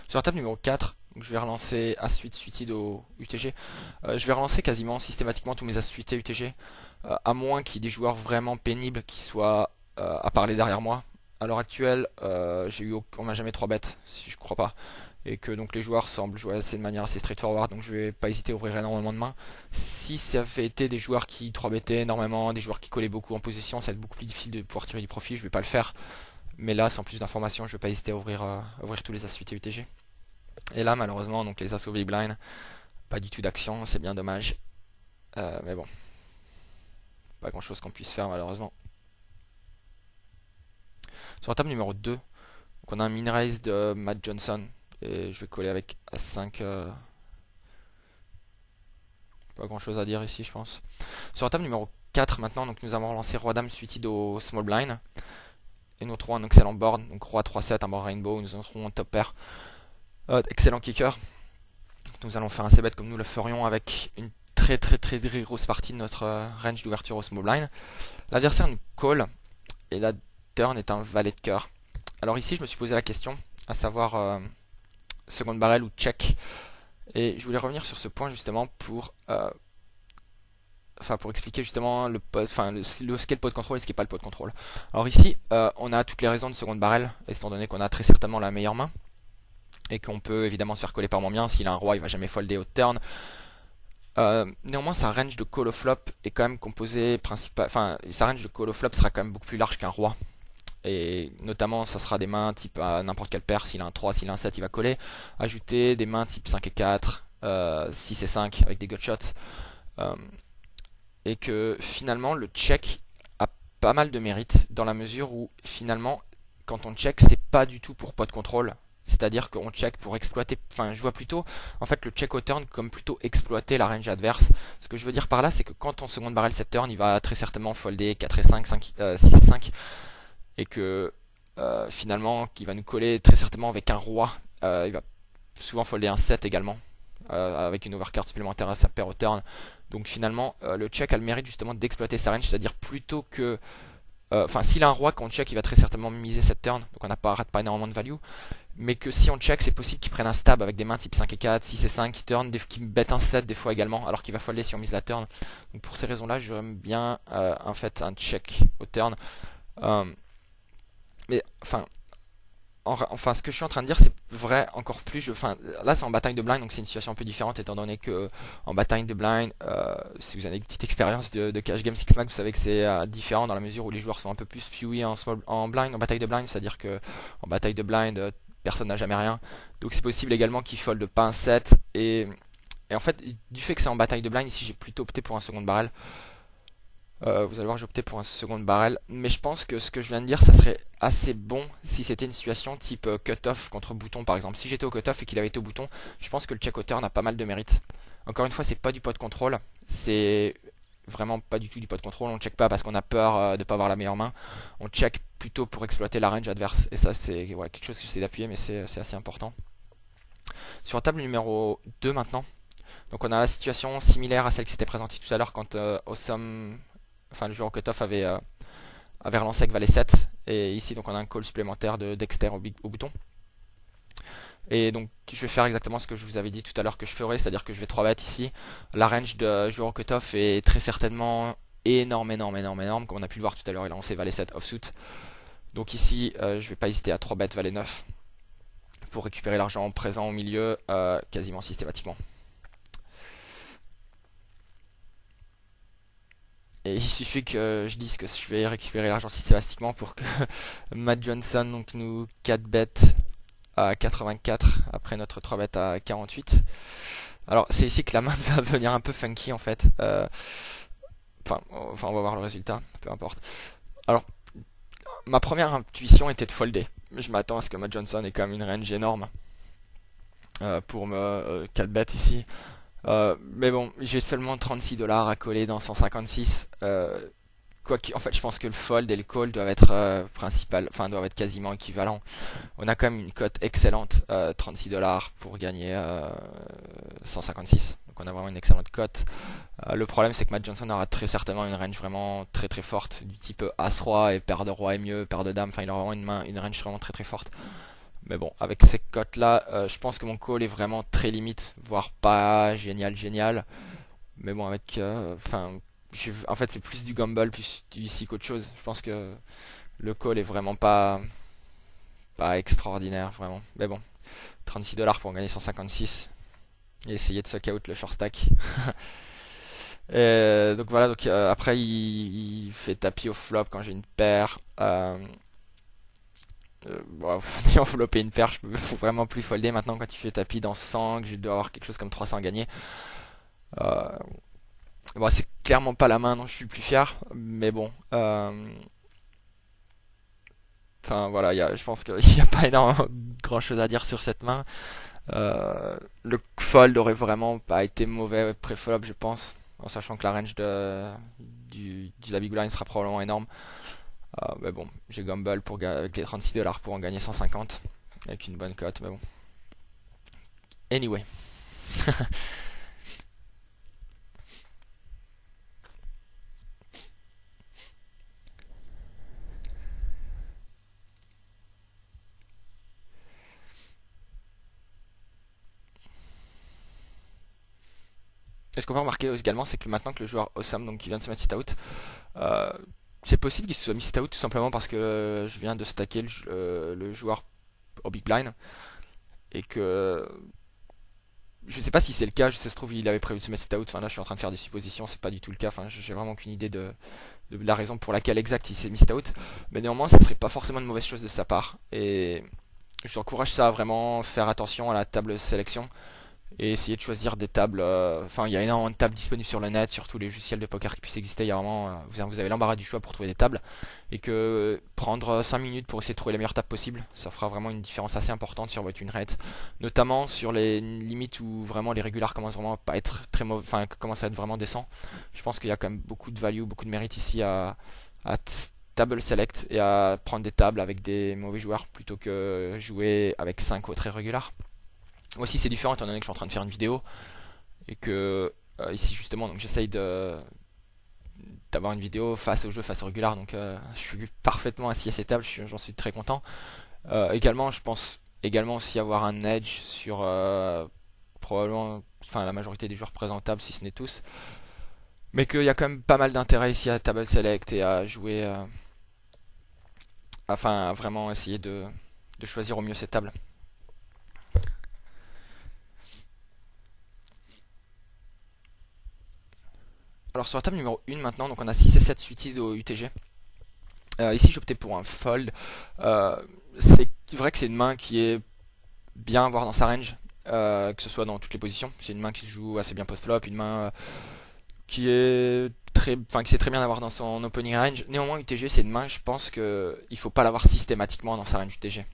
Sur la table numéro 4, je vais relancer As-8 suited au UTG. Je vais relancer quasiment systématiquement tous mes As suités UTG, à moins qu'il y ait des joueurs vraiment pénibles qui soient à parler derrière moi. À l'heure actuelle, on m'a jamais 3 bêtes, si je crois pas. Et que donc les joueurs semblent jouer de manière assez straightforward, donc je vais pas hésiter à ouvrir énormément de mains. Si ça avait été des joueurs qui 3 bêtaient énormément, des joueurs qui collaient beaucoup en position, ça va être beaucoup plus difficile de pouvoir tirer du profit, je vais pas le faire. Mais là, sans plus d'informations, je vais pas hésiter à ouvrir tous les As suités UTG. Et là, malheureusement, donc les As big blind, pas du tout d'action, c'est bien dommage. Mais bon, pas grand chose qu'on puisse faire malheureusement. Sur la table numéro 2, donc on a un min raise de Matt Johnson. Et je vais coller avec As5. Pas grand chose à dire ici, je pense. Sur la table numéro 4 maintenant, donc nous avons relancé Roi Dame suited au small blind. Et nous trouvons un excellent board, donc Roi 3-7, un board rainbow, nous entrons en top pair. Excellent kicker. Nous allons faire un c-bet comme nous le ferions avec une très grosse partie de notre range d'ouverture au small blind. L'adversaire nous call et la turn est un valet de cœur. Alors ici je me suis posé la question, à savoir seconde barrel ou check. Et je voulais revenir sur ce point justement pour expliquer justement ce qu'est le pot de contrôle et ce qui n'est pas le pot de contrôle. Alors ici, on a toutes les raisons de seconde barrel, étant donné qu'on a très certainement la meilleure main et qu'on peut évidemment se faire coller par moins bien. S'il a un roi, il va jamais folder au turn. Néanmoins, sa range de call au flop est quand même composée sa range de call au flop sera quand même beaucoup plus large qu'un roi. Et notamment, ça sera des mains type à n'importe quelle paire. S'il a un 3, s'il a un 7, il va coller. Ajouter des mains type 5 et 4, 6 et 5 avec des gutshots. Et que finalement, le check a pas mal de mérite dans la mesure où finalement, quand on check, c'est pas du tout pour pot de contrôle. C'est-à-dire qu'on check pour exploiter, je vois plutôt en fait le check au turn comme plutôt exploiter la range adverse. Ce que je veux dire par là, c'est que quand on seconde barrel cette turn, il va très certainement folder 4 et 5, 6 et 5. Et que finalement, qu'il va nous coller très certainement avec un roi. Il va souvent folder un 7 également, avec une overcard supplémentaire à sa paire au turn. Donc finalement, le check a le mérite justement d'exploiter sa range, c'est-à-dire plutôt que... s'il a un roi, quand on check, il va très certainement miser cette turn, donc on rate pas énormément de value. Mais que si on check, c'est possible qu'il prenne un stab avec des mains type 5 et 4, 6 et 5, qui bête un 7 des fois également, alors qu'il va folder si on mise la turn. Donc pour ces raisons-là, j'aime bien en fait un check au turn. Mais ce que je suis en train de dire, c'est vrai encore plus. Là, c'est en bataille de blind, donc c'est une situation un peu différente, étant donné que en bataille de blind, si vous avez une petite expérience de cash game six mag, vous savez que c'est différent dans la mesure où les joueurs sont un peu plus fewy en blind, en bataille de blind, c'est-à-dire que en bataille de blind, personne n'a jamais rien. Donc c'est possible également qu'il fold pas un 7 et en fait, du fait que c'est en bataille de blind, ici j'ai plutôt opté pour un second barrel. Vous allez voir, j'ai opté pour un second barrel. Mais je pense que ce que je viens de dire, ça serait assez bon si c'était une situation type cut-off contre bouton par exemple. Si j'étais au cut-off et qu'il avait été au bouton, je pense que le check au turn a pas mal de mérite. Encore une fois, c'est pas du pot de contrôle. C'est vraiment pas du tout du pot de contrôle. On check pas parce qu'on a peur de pas avoir la meilleure main. On check plutôt pour exploiter la range adverse. Et ça, c'est quelque chose que j'essaie d'appuyer, mais c'est assez important. Sur la table numéro 2 maintenant. Donc on a la situation similaire à celle qui s'était présentée tout à l'heure quand Awesome... le joueur au cutoff avait relancé avec valet 7 et ici donc on a un call supplémentaire de Dexter au bouton. Et donc je vais faire exactement ce que je vous avais dit tout à l'heure que je ferais, c'est-à-dire que je vais 3 bet ici. La range de joueur au cutoff est très certainement énorme, comme on a pu le voir tout à l'heure, il a lancé valet 7 offsuit. Donc ici je vais pas hésiter à 3 bet valet 9 pour récupérer l'argent présent au milieu quasiment systématiquement. Et il suffit que je dise que je vais récupérer l'argent systématiquement pour que Matt Johnson donc, nous 4 bet à 84 après notre 3 bet à 48. Alors c'est ici que la main va devenir un peu funky en fait. On va voir le résultat, peu importe. Alors, ma première intuition était de folder. Je m'attends à ce que Matt Johnson ait quand même une range énorme pour me 4 bet ici. Mais bon, j'ai seulement 36$ à coller dans 156. En fait, je pense que le fold et le call doivent être doivent être quasiment équivalents. On a quand même une cote excellente, 36$ pour gagner 156. Donc on a vraiment une excellente cote. Le problème, c'est que Matt Johnson aura très certainement une range vraiment très forte, du type As-Roi et paire de Roi est mieux, paire de Dame. Enfin, il aura vraiment une range vraiment très forte. Mais bon, avec ces cotes là, je pense que mon call est vraiment très limite, voire pas génial. Mais bon, avec, en fait, c'est plus du gamble, plus du ici qu'autre chose. Je pense que le call est vraiment pas extraordinaire, vraiment. Mais bon, 36$ pour gagner 156 et essayer de suck out le short stack. Donc voilà, après il fait tapis au flop quand j'ai une paire. Faut envelopper une paire, faut vraiment plus folder maintenant quand il fait tapis dans 100, que je dois avoir quelque chose comme 300 à gagner. C'est clairement pas la main dont je suis le plus fier, mais bon. Je pense qu'il n'y a pas énormément grand chose à dire sur cette main. Le fold aurait vraiment pas été mauvais pré-flop, je pense, en sachant que la range de la big blind sera probablement énorme. Mais bon, j'ai gamble avec les $36 pour en gagner 150 avec une bonne cote, mais bon. Anyway. Et ce qu'on peut remarquer également, c'est que maintenant que le joueur Awesome, donc qui vient de se mettre sit-out, c'est possible qu'il se soit mis sit-out tout simplement parce que je viens de stacker le joueur au big blind et que je sais pas si c'est le cas, ça se trouve il avait prévu de se mettre sit-out, enfin là je suis en train de faire des suppositions, c'est pas du tout le cas, enfin j'ai vraiment aucune idée de la raison pour laquelle exact il s'est mis sit-out, mais néanmoins ça serait pas forcément une mauvaise chose de sa part, et je t'encourage ça à vraiment faire attention à la table sélection et essayer de choisir des tables. Enfin, il y a énormément de tables disponibles sur le net, sur tous les logiciels de poker qui puissent exister. Il y a vraiment, vous avez l'embarras du choix pour trouver des tables. Et que prendre 5 minutes pour essayer de trouver la meilleure table possible, ça fera vraiment une différence assez importante sur votre win rate. Notamment sur les limites où vraiment les régulars commencent vraiment à pas être très mauvais, enfin, commencent à être vraiment décents. Je pense qu'il y a quand même beaucoup de value, beaucoup de mérite ici à table select et à prendre des tables avec des mauvais joueurs plutôt que jouer avec 5 très régulars. Aussi c'est différent étant donné que je suis en train de faire une vidéo et que ici justement donc j'essaye d'avoir une vidéo face au jeu, face au régular, donc je suis parfaitement assis à cette table, j'en suis très content. Également je pense également aussi avoir un edge sur probablement enfin la majorité des joueurs présentables si ce n'est tous, mais qu'il y a quand même pas mal d'intérêt ici à table select et à jouer enfin à vraiment essayer de choisir au mieux cette table. Alors sur la table numéro 1 maintenant, donc on a 6 et 7 suited au UTG. Ici j'ai opté pour un fold. C'est vrai que c'est une main qui est bien à voir dans sa range, que ce soit dans toutes les positions. C'est une main qui se joue assez bien post-flop, une main qui est qui sait très bien l'avoir dans son opening range. Néanmoins UTG c'est une main, je pense qu'il faut pas l'avoir systématiquement dans sa range UTG.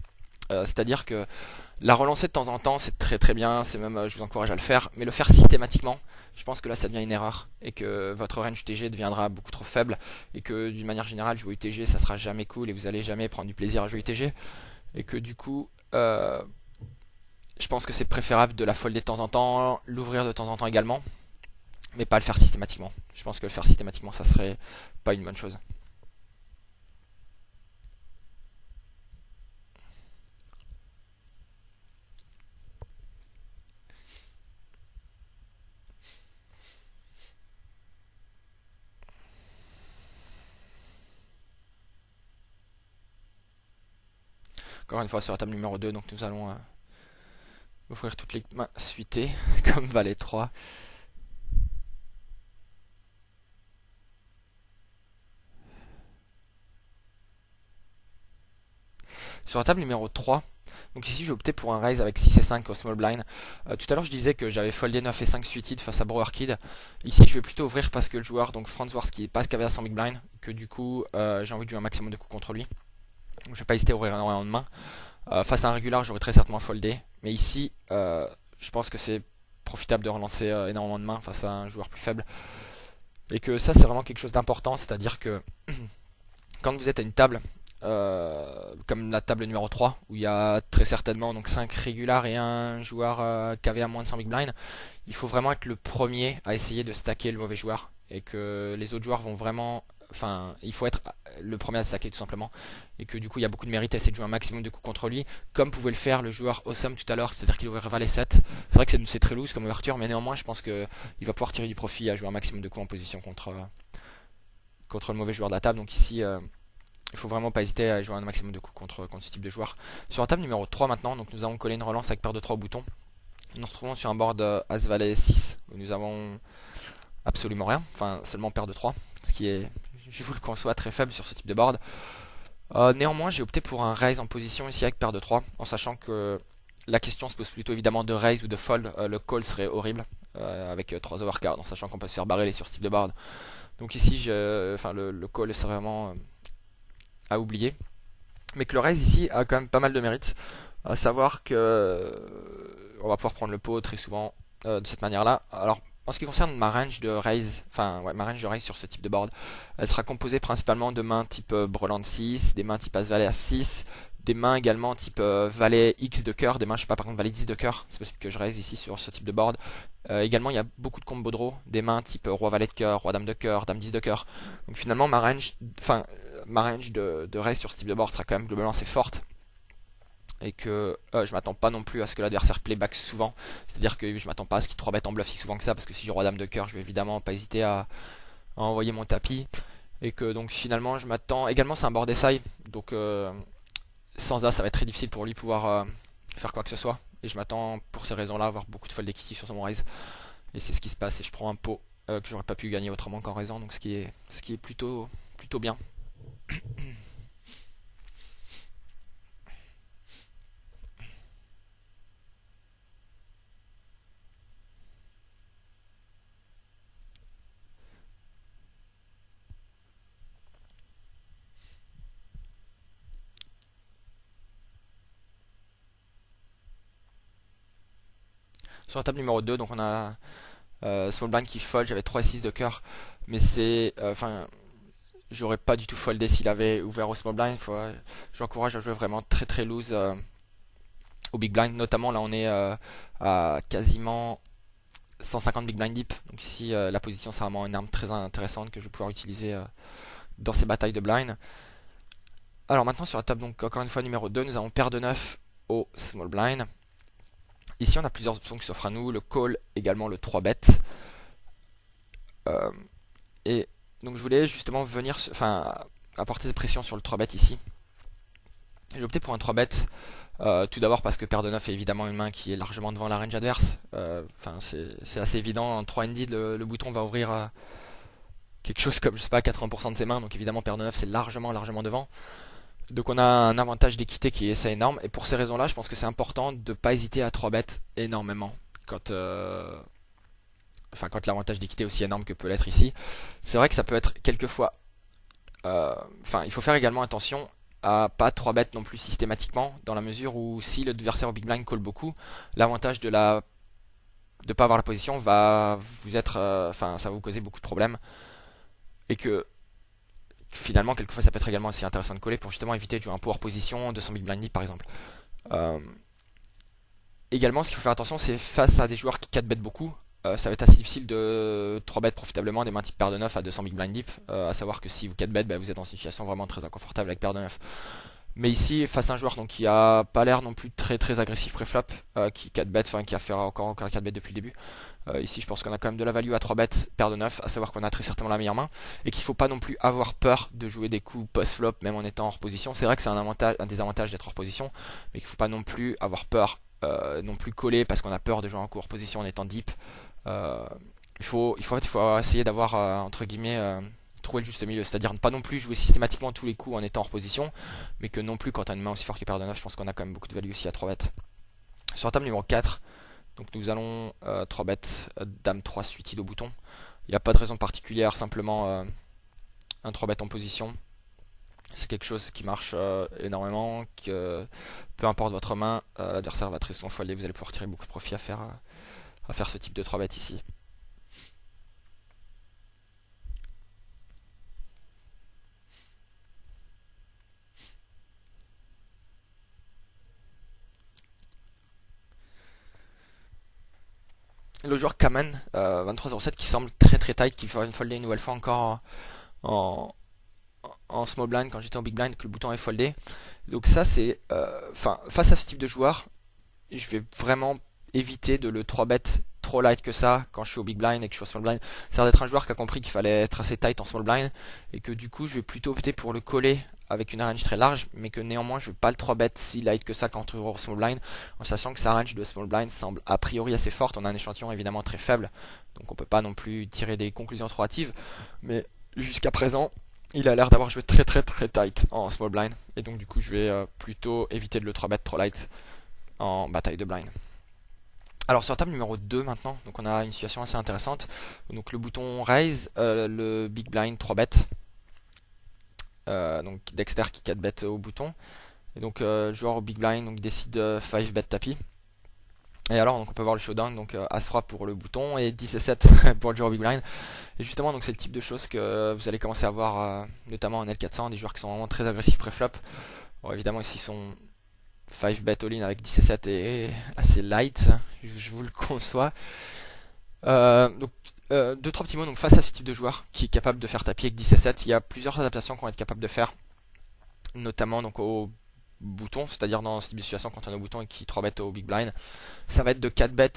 C'est-à-dire que la relancer de temps en temps c'est très très bien, c'est même je vous encourage à le faire, mais le faire systématiquement, je pense que là ça devient une erreur et que votre range UTG deviendra beaucoup trop faible et que d'une manière générale jouer UTG ça sera jamais cool et vous allez jamais prendre du plaisir à jouer UTG et que du coup je pense que c'est préférable de la folder de temps en temps, l'ouvrir de temps en temps également, mais pas le faire systématiquement. Je pense que le faire systématiquement ça serait pas une bonne chose. Encore une fois sur la table numéro 2, donc nous allons offrir toutes les mains suitées comme valet 3. Sur la table numéro 3, donc ici j'ai opté pour un raise avec 6 et 5 au small blind. Tout à l'heure je disais que j'avais foldé 9 et 5 suited face à Brower Kid. Ici je vais plutôt ouvrir parce que le joueur, donc Franz Warski, passe KV à 100 big blind, que du coup j'ai envie de jouer un maximum de coups contre lui. Donc je vais pas hésiter à ouvrir énormément de main. Face à un régular j'aurais très certainement foldé, mais ici je pense que c'est profitable de relancer énormément de main face à un joueur plus faible. Et que ça c'est vraiment quelque chose d'important, c'est-à-dire que quand vous êtes à une table, comme la table numéro 3 où il y a très certainement donc 5 régulars et un joueur KV à moins de 100 big blind, il faut vraiment être le premier à essayer de stacker le mauvais joueur et que les autres joueurs vont vraiment, enfin il faut être le premier à stacker tout simplement et que du coup il y a beaucoup de mérite à essayer de jouer un maximum de coups contre lui comme pouvait le faire le joueur Awesome tout à l'heure, c'est à dire qu'il ouvrait valet 7. C'est vrai que c'est très loose comme ouverture, mais néanmoins je pense qu'il va pouvoir tirer du profit à jouer un maximum de coups en position contre le mauvais joueur de la table. Donc ici il faut vraiment pas hésiter à jouer un maximum de coups contre ce type de joueur. Sur la table numéro 3 maintenant, donc nous avons collé une relance avec paire de 3 boutons. Nous nous retrouvons sur un board As-Valet 6 où nous avons absolument rien, enfin seulement paire de 3, ce qui est, je vous le conçois, très faible sur ce type de board. Néanmoins j'ai opté pour un raise en position ici avec paire de 3, en sachant que la question se pose plutôt évidemment de raise ou de fold. Le call serait horrible avec 3 overcards, en sachant qu'on peut se faire barrer sur ce type de board. Donc ici le call serait vraiment à oublier, mais que le raise ici a quand même pas mal de mérite, à savoir que on va pouvoir prendre le pot très souvent de cette manière là. Alors En ce qui concerne ma range de raise, enfin ouais, ma range de raise sur ce type de board, elle sera composée principalement de mains type brelan 6, des mains type as-valet as-6, des mains également type valet X de cœur, des mains je sais pas par contre valet 10 de cœur, c'est possible que je raise ici sur ce type de board. Également il y a beaucoup de combos draw, des mains type roi valet de cœur, roi dame de cœur, dame 10 de cœur. Donc finalement ma range de raise sur ce type de board sera quand même globalement assez forte. Et que je m'attends pas non plus à ce que l'adversaire playback souvent. C'est-à-dire que je m'attends pas à ce qu'il 3 bet en bluff si souvent que ça, parce que si j'ai roi dame de cœur, je vais évidemment pas hésiter à envoyer mon tapis. Et que donc finalement je m'attends. Également c'est un board SI, donc sans As ça va être très difficile pour lui pouvoir faire quoi que ce soit. Et je m'attends pour ces raisons-là à avoir beaucoup de fold equity sur son raise. Et c'est ce qui se passe et je prends un pot que j'aurais pas pu gagner autrement qu'en raisant, donc ce qui est plutôt bien. Sur la table numéro 2, donc on a small blind qui fold, j'avais 3 et 6 de cœur, mais c'est enfin j'aurais pas du tout foldé s'il avait ouvert au small blind. J'encourage à jouer vraiment très très loose au big blind, notamment là on est à quasiment 150 big blind deep, donc ici la position c'est vraiment une arme très intéressante que je vais pouvoir utiliser dans ces batailles de blind. Alors maintenant sur la table, donc encore une fois numéro 2, nous avons paire de 9 au small blind. Ici on a plusieurs options qui s'offrent à nous, le call, également le 3 bet. Et donc je voulais justement apporter des pressions sur le 3 bet ici. J'ai opté pour un 3 bet, tout d'abord parce que paire de 9 est évidemment une main qui est largement devant la range adverse. C'est assez évident, en 3 indeed le bouton va ouvrir quelque chose comme je sais pas 80% de ses mains, donc évidemment paire de 9 c'est largement devant. Donc on a un avantage d'équité qui est assez énorme, et pour ces raisons là je pense que c'est important de ne pas hésiter à 3 bet énormément quand l'avantage d'équité est aussi énorme que peut l'être ici. C'est vrai que ça peut être quelquefois il faut faire également attention à pas 3 bet non plus systématiquement, dans la mesure où si l'adversaire au big blind call beaucoup, l'avantage de pas avoir la position va vous être ça va vous causer beaucoup de problèmes, et que finalement quelquefois ça peut être également aussi intéressant de coller pour justement éviter de jouer un power position 200 big blind deep par exemple. Également ce qu'il faut faire attention, c'est face à des joueurs qui 4 bet beaucoup, ça va être assez difficile de 3 bet profitablement des mains type paire de 9 à 200 big blind deep, à savoir que si vous 4 bet, vous êtes dans une situation vraiment très inconfortable avec paire de 9. Mais ici, face à un joueur donc, qui a pas l'air non plus très très agressif pré-flop, qui 4 bet, qui a fait encore 4 bet depuis le début, ici je pense qu'on a quand même de la value à 3 bet, paire de 9, à savoir qu'on a très certainement la meilleure main, et qu'il faut pas non plus avoir peur de jouer des coups post-flop même en étant hors position. C'est vrai que c'est un désavantage d'être hors position, mais qu'il faut pas non plus avoir peur, non plus coller parce qu'on a peur de jouer en hors position en étant deep. Il faut essayer d'avoir entre guillemets trouver le juste milieu, c'est-à-dire ne pas non plus jouer systématiquement tous les coups en étant hors position, mais que non plus quand on a une main aussi forte que paire de 9, je pense qu'on a quand même beaucoup de value aussi à 3 bêtes. Sur la table numéro 4, donc nous allons 3 bêtes, dame 3 suited au bouton. Il n'y a pas de raison particulière, simplement un 3 bêtes en position. C'est quelque chose qui marche énormément, que peu importe votre main, l'adversaire va très souvent folder, vous allez pouvoir tirer beaucoup de profit à faire ce type de 3 bêtes ici. Le joueur Kamen 2307 qui semble très très tight, qui va folder une nouvelle fois encore en, en small blind quand j'étais en big blind, que le bouton est foldé. Donc ça c'est face à ce type de joueur, je vais vraiment éviter de le 3 bet trop light que ça quand je suis au big blind et que je suis au small blind. C'est d'être un joueur qui a compris qu'il fallait être assez tight en small blind, et que du coup je vais plutôt opter pour le coller avec une range très large, mais que néanmoins je vais pas le 3 bet si light que ça quand on est au small blind, en sachant que sa range de small blind semble a priori assez forte. On a un échantillon évidemment très faible, donc on peut pas non plus tirer des conclusions trop hâtives, mais jusqu'à présent il a l'air d'avoir joué très très très tight en small blind, et donc du coup je vais plutôt éviter de le 3 bet trop light en bataille de blind. Alors sur la table numéro 2 maintenant, donc on a une situation assez intéressante. Donc le bouton raise, le big blind 3 bet. Donc Dexter qui 4 bet au bouton. Et donc joueur au big blind donc décide 5 bet tapis. Et alors donc on peut voir le showdown, donc As-3 pour le bouton et 10 et 7 pour le joueur Big Blind. Et justement donc c'est le type de choses que vous allez commencer à voir notamment en L400, des joueurs qui sont vraiment très agressifs pré-flop. Bon évidemment ici son 5 bet all-in avec 10 et 7 est assez light, je vous le conçois. Donc 2-3 petits mots donc face à ce type de joueur qui est capable de faire tapis avec 10 et 7, il y a plusieurs adaptations qu'on va être capable de faire, notamment donc au bouton, c'est-à-dire dans ce type de situation quand on est au bouton et qui 3 bet au big blind, ça va être de 4 bet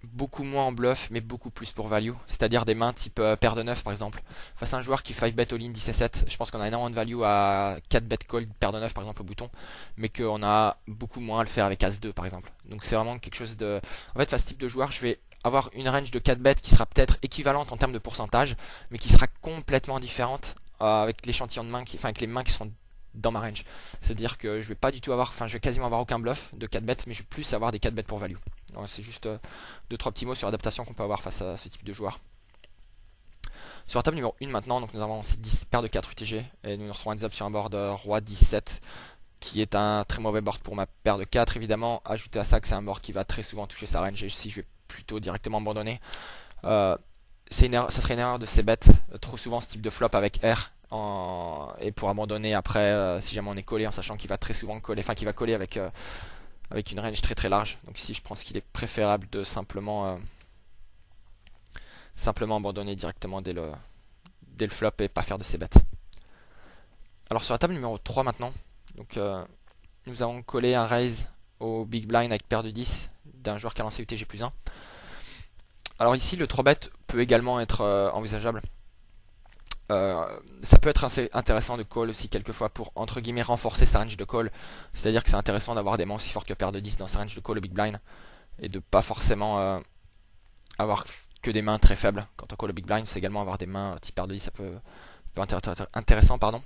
beaucoup moins en bluff mais beaucoup plus pour value, c'est-à-dire des mains type paire de 9 par exemple. Face à un joueur qui 5 bet all in 10 et 7, je pense qu'on a énormément de value à 4 bet call paire de 9 par exemple au bouton, mais qu'on a beaucoup moins à le faire avec As 2 par exemple. Donc c'est vraiment quelque chose de... En fait face à ce type de joueur je vais avoir une range de 4 bets qui sera peut-être équivalente en termes de pourcentage, mais qui sera complètement différente avec l'échantillon de mains, enfin avec les mains qui seront dans ma range. C'est-à-dire que je vais pas du tout avoir, enfin je vais quasiment avoir aucun bluff de 4 bets, mais je vais plus avoir des 4 bets pour value. C'est juste 2-3 petits mots sur l'adaptation qu'on peut avoir face à ce type de joueur. Sur la table numéro 1 maintenant, donc nous avons 10 paires de 4 UTG, et nous nous retrouvons un sur un board roi 17, qui est un très mauvais board pour ma paire de 4 évidemment. Ajouter à ça que c'est un board qui va très souvent toucher sa range, et si je vais plutôt directement abandonner. Ça serait une erreur de ces bêtes, trop souvent ce type de flop avec R, et pour abandonner après si jamais on est collé, en sachant qu'il va très souvent coller, enfin qu'il va coller avec une range très très large. Donc ici je pense qu'il est préférable de simplement abandonner directement dès le flop et pas faire de ces bêtes. Alors sur la table numéro 3 maintenant, donc nous avons collé un raise au big blind avec paire de 10 d'un joueur qui a lancé UTG plus 1. Alors ici le 3 bet peut également être envisageable. Ça peut être assez intéressant de call aussi quelquefois pour entre guillemets renforcer sa range de call. C'est-à-dire que c'est intéressant d'avoir des mains aussi fortes que paire de 10 dans sa range de call au big blind. Et de pas forcément avoir que des mains très faibles. Quand on call au big blind, c'est également avoir des mains type paire de 10, ça peut être intéressant. Pardon.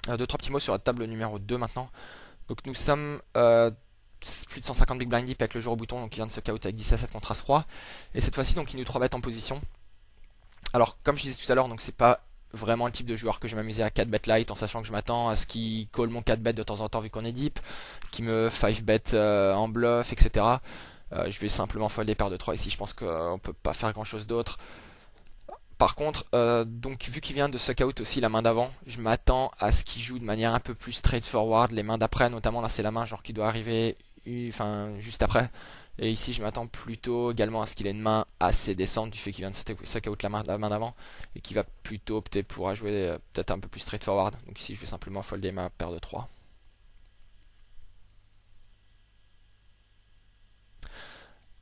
2-3 petits mots sur la table numéro 2 maintenant. Donc nous sommes plus de 150 big blind deep avec le joueur au bouton, donc il vient de se KO avec 10 à 7 contre As-3. Et cette fois-ci, donc il nous 3 bet en position. Alors, comme je disais tout à l'heure, donc c'est pas vraiment le type de joueur que je vais m'amuser à 4 bet light en sachant que je m'attends à ce qu'il call mon 4 bet de temps en temps vu qu'on est deep, qu'il me 5 bet en bluff, etc. Je vais simplement fold des paires de 3 ici, je pense qu'on peut pas faire grand chose d'autre. Par contre, donc vu qu'il vient de suck out aussi la main d'avant, je m'attends à ce qu'il joue de manière un peu plus straightforward les mains d'après, notamment là c'est la main genre qui doit arriver juste après. Et ici je m'attends plutôt également à ce qu'il ait une main assez décente du fait qu'il vient de suck out la main d'avant et qu'il va plutôt opter pour jouer peut-être un peu plus straightforward. Donc ici je vais simplement folder ma paire de 3.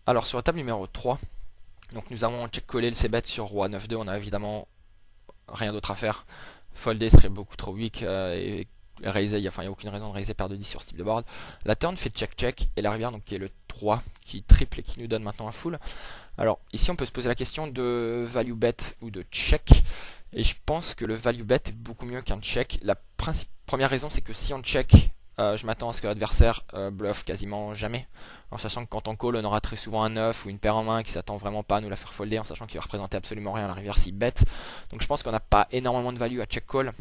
Alors sur la table numéro 3, donc nous avons check collé le c-bet sur roi 9-2, on a évidemment rien d'autre à faire. Folder serait beaucoup trop weak et raiser, il n'y a aucune raison de raiser paire de 10 sur ce type de board. La turn fait check-check et la rivière donc qui est le 3 qui triple et qui nous donne maintenant un full. Alors ici on peut se poser la question de value bet ou de check. Et je pense que le value bet est beaucoup mieux qu'un check. La première raison c'est que si on check, je m'attends à ce que l'adversaire bluff quasiment jamais. En sachant que quand on call on aura très souvent un 9 ou une paire en main qui s'attend vraiment pas à nous la faire folder en sachant qu'il va représenter absolument rien à la rivière s'il bet. Donc je pense qu'on n'a pas énormément de value à check call.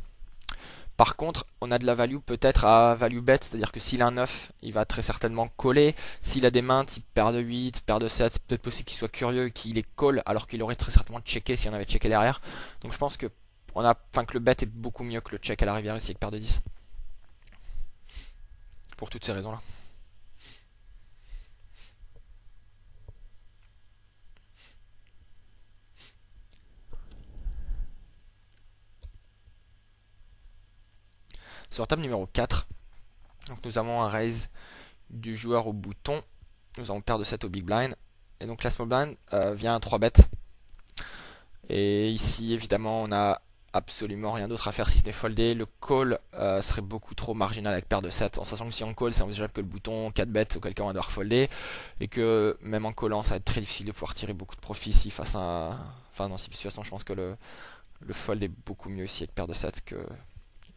Par contre, on a de la value peut-être à value bet, c'est-à-dire que s'il a un 9, il va très certainement coller. S'il a des mains type paire de 8, paire de 7, c'est peut-être possible qu'il soit curieux et qu'il les call alors qu'il aurait très certainement checké si on avait checké derrière. Donc je pense que que le bet est beaucoup mieux que le check à la rivière ici avec paire de 10. Pour toutes ces raisons-là. Sur la table numéro 4, donc nous avons un raise du joueur au bouton. Nous avons paire de 7 au big blind. Et donc la small blind vient à 3 bêtes. Et ici, évidemment, on a absolument rien d'autre à faire si ce n'est folder. Le call serait beaucoup trop marginal avec paire de 7, en sachant que si on call, c'est envisageable que le bouton 4 bêtes auquel cas on va devoir folder. Et que même en callant, ça va être très difficile de pouvoir tirer beaucoup de profit ici face à... Enfin, dans cette situation, je pense que le fold est beaucoup mieux ici avec paire de 7 que...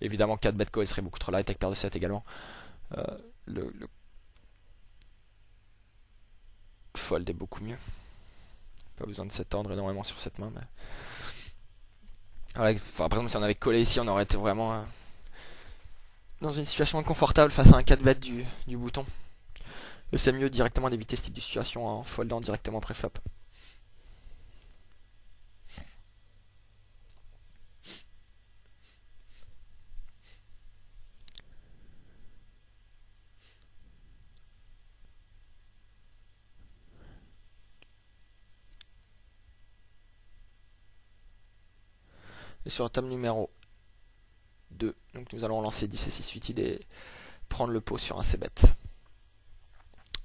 Évidemment, 4 bet call serait beaucoup trop light avec paire de 7 également. Le fold est beaucoup mieux. Pas besoin de s'étendre énormément sur cette main. Mais... par exemple, si on avait collé ici, on aurait été vraiment dans une situation inconfortable face à un 4 bet du bouton. c'est mieux directement d'éviter ce type de situation en foldant directement pré-flop. Et sur la table numéro 2, donc nous allons lancer 10 et 6 suited et prendre le pot sur un c-bet.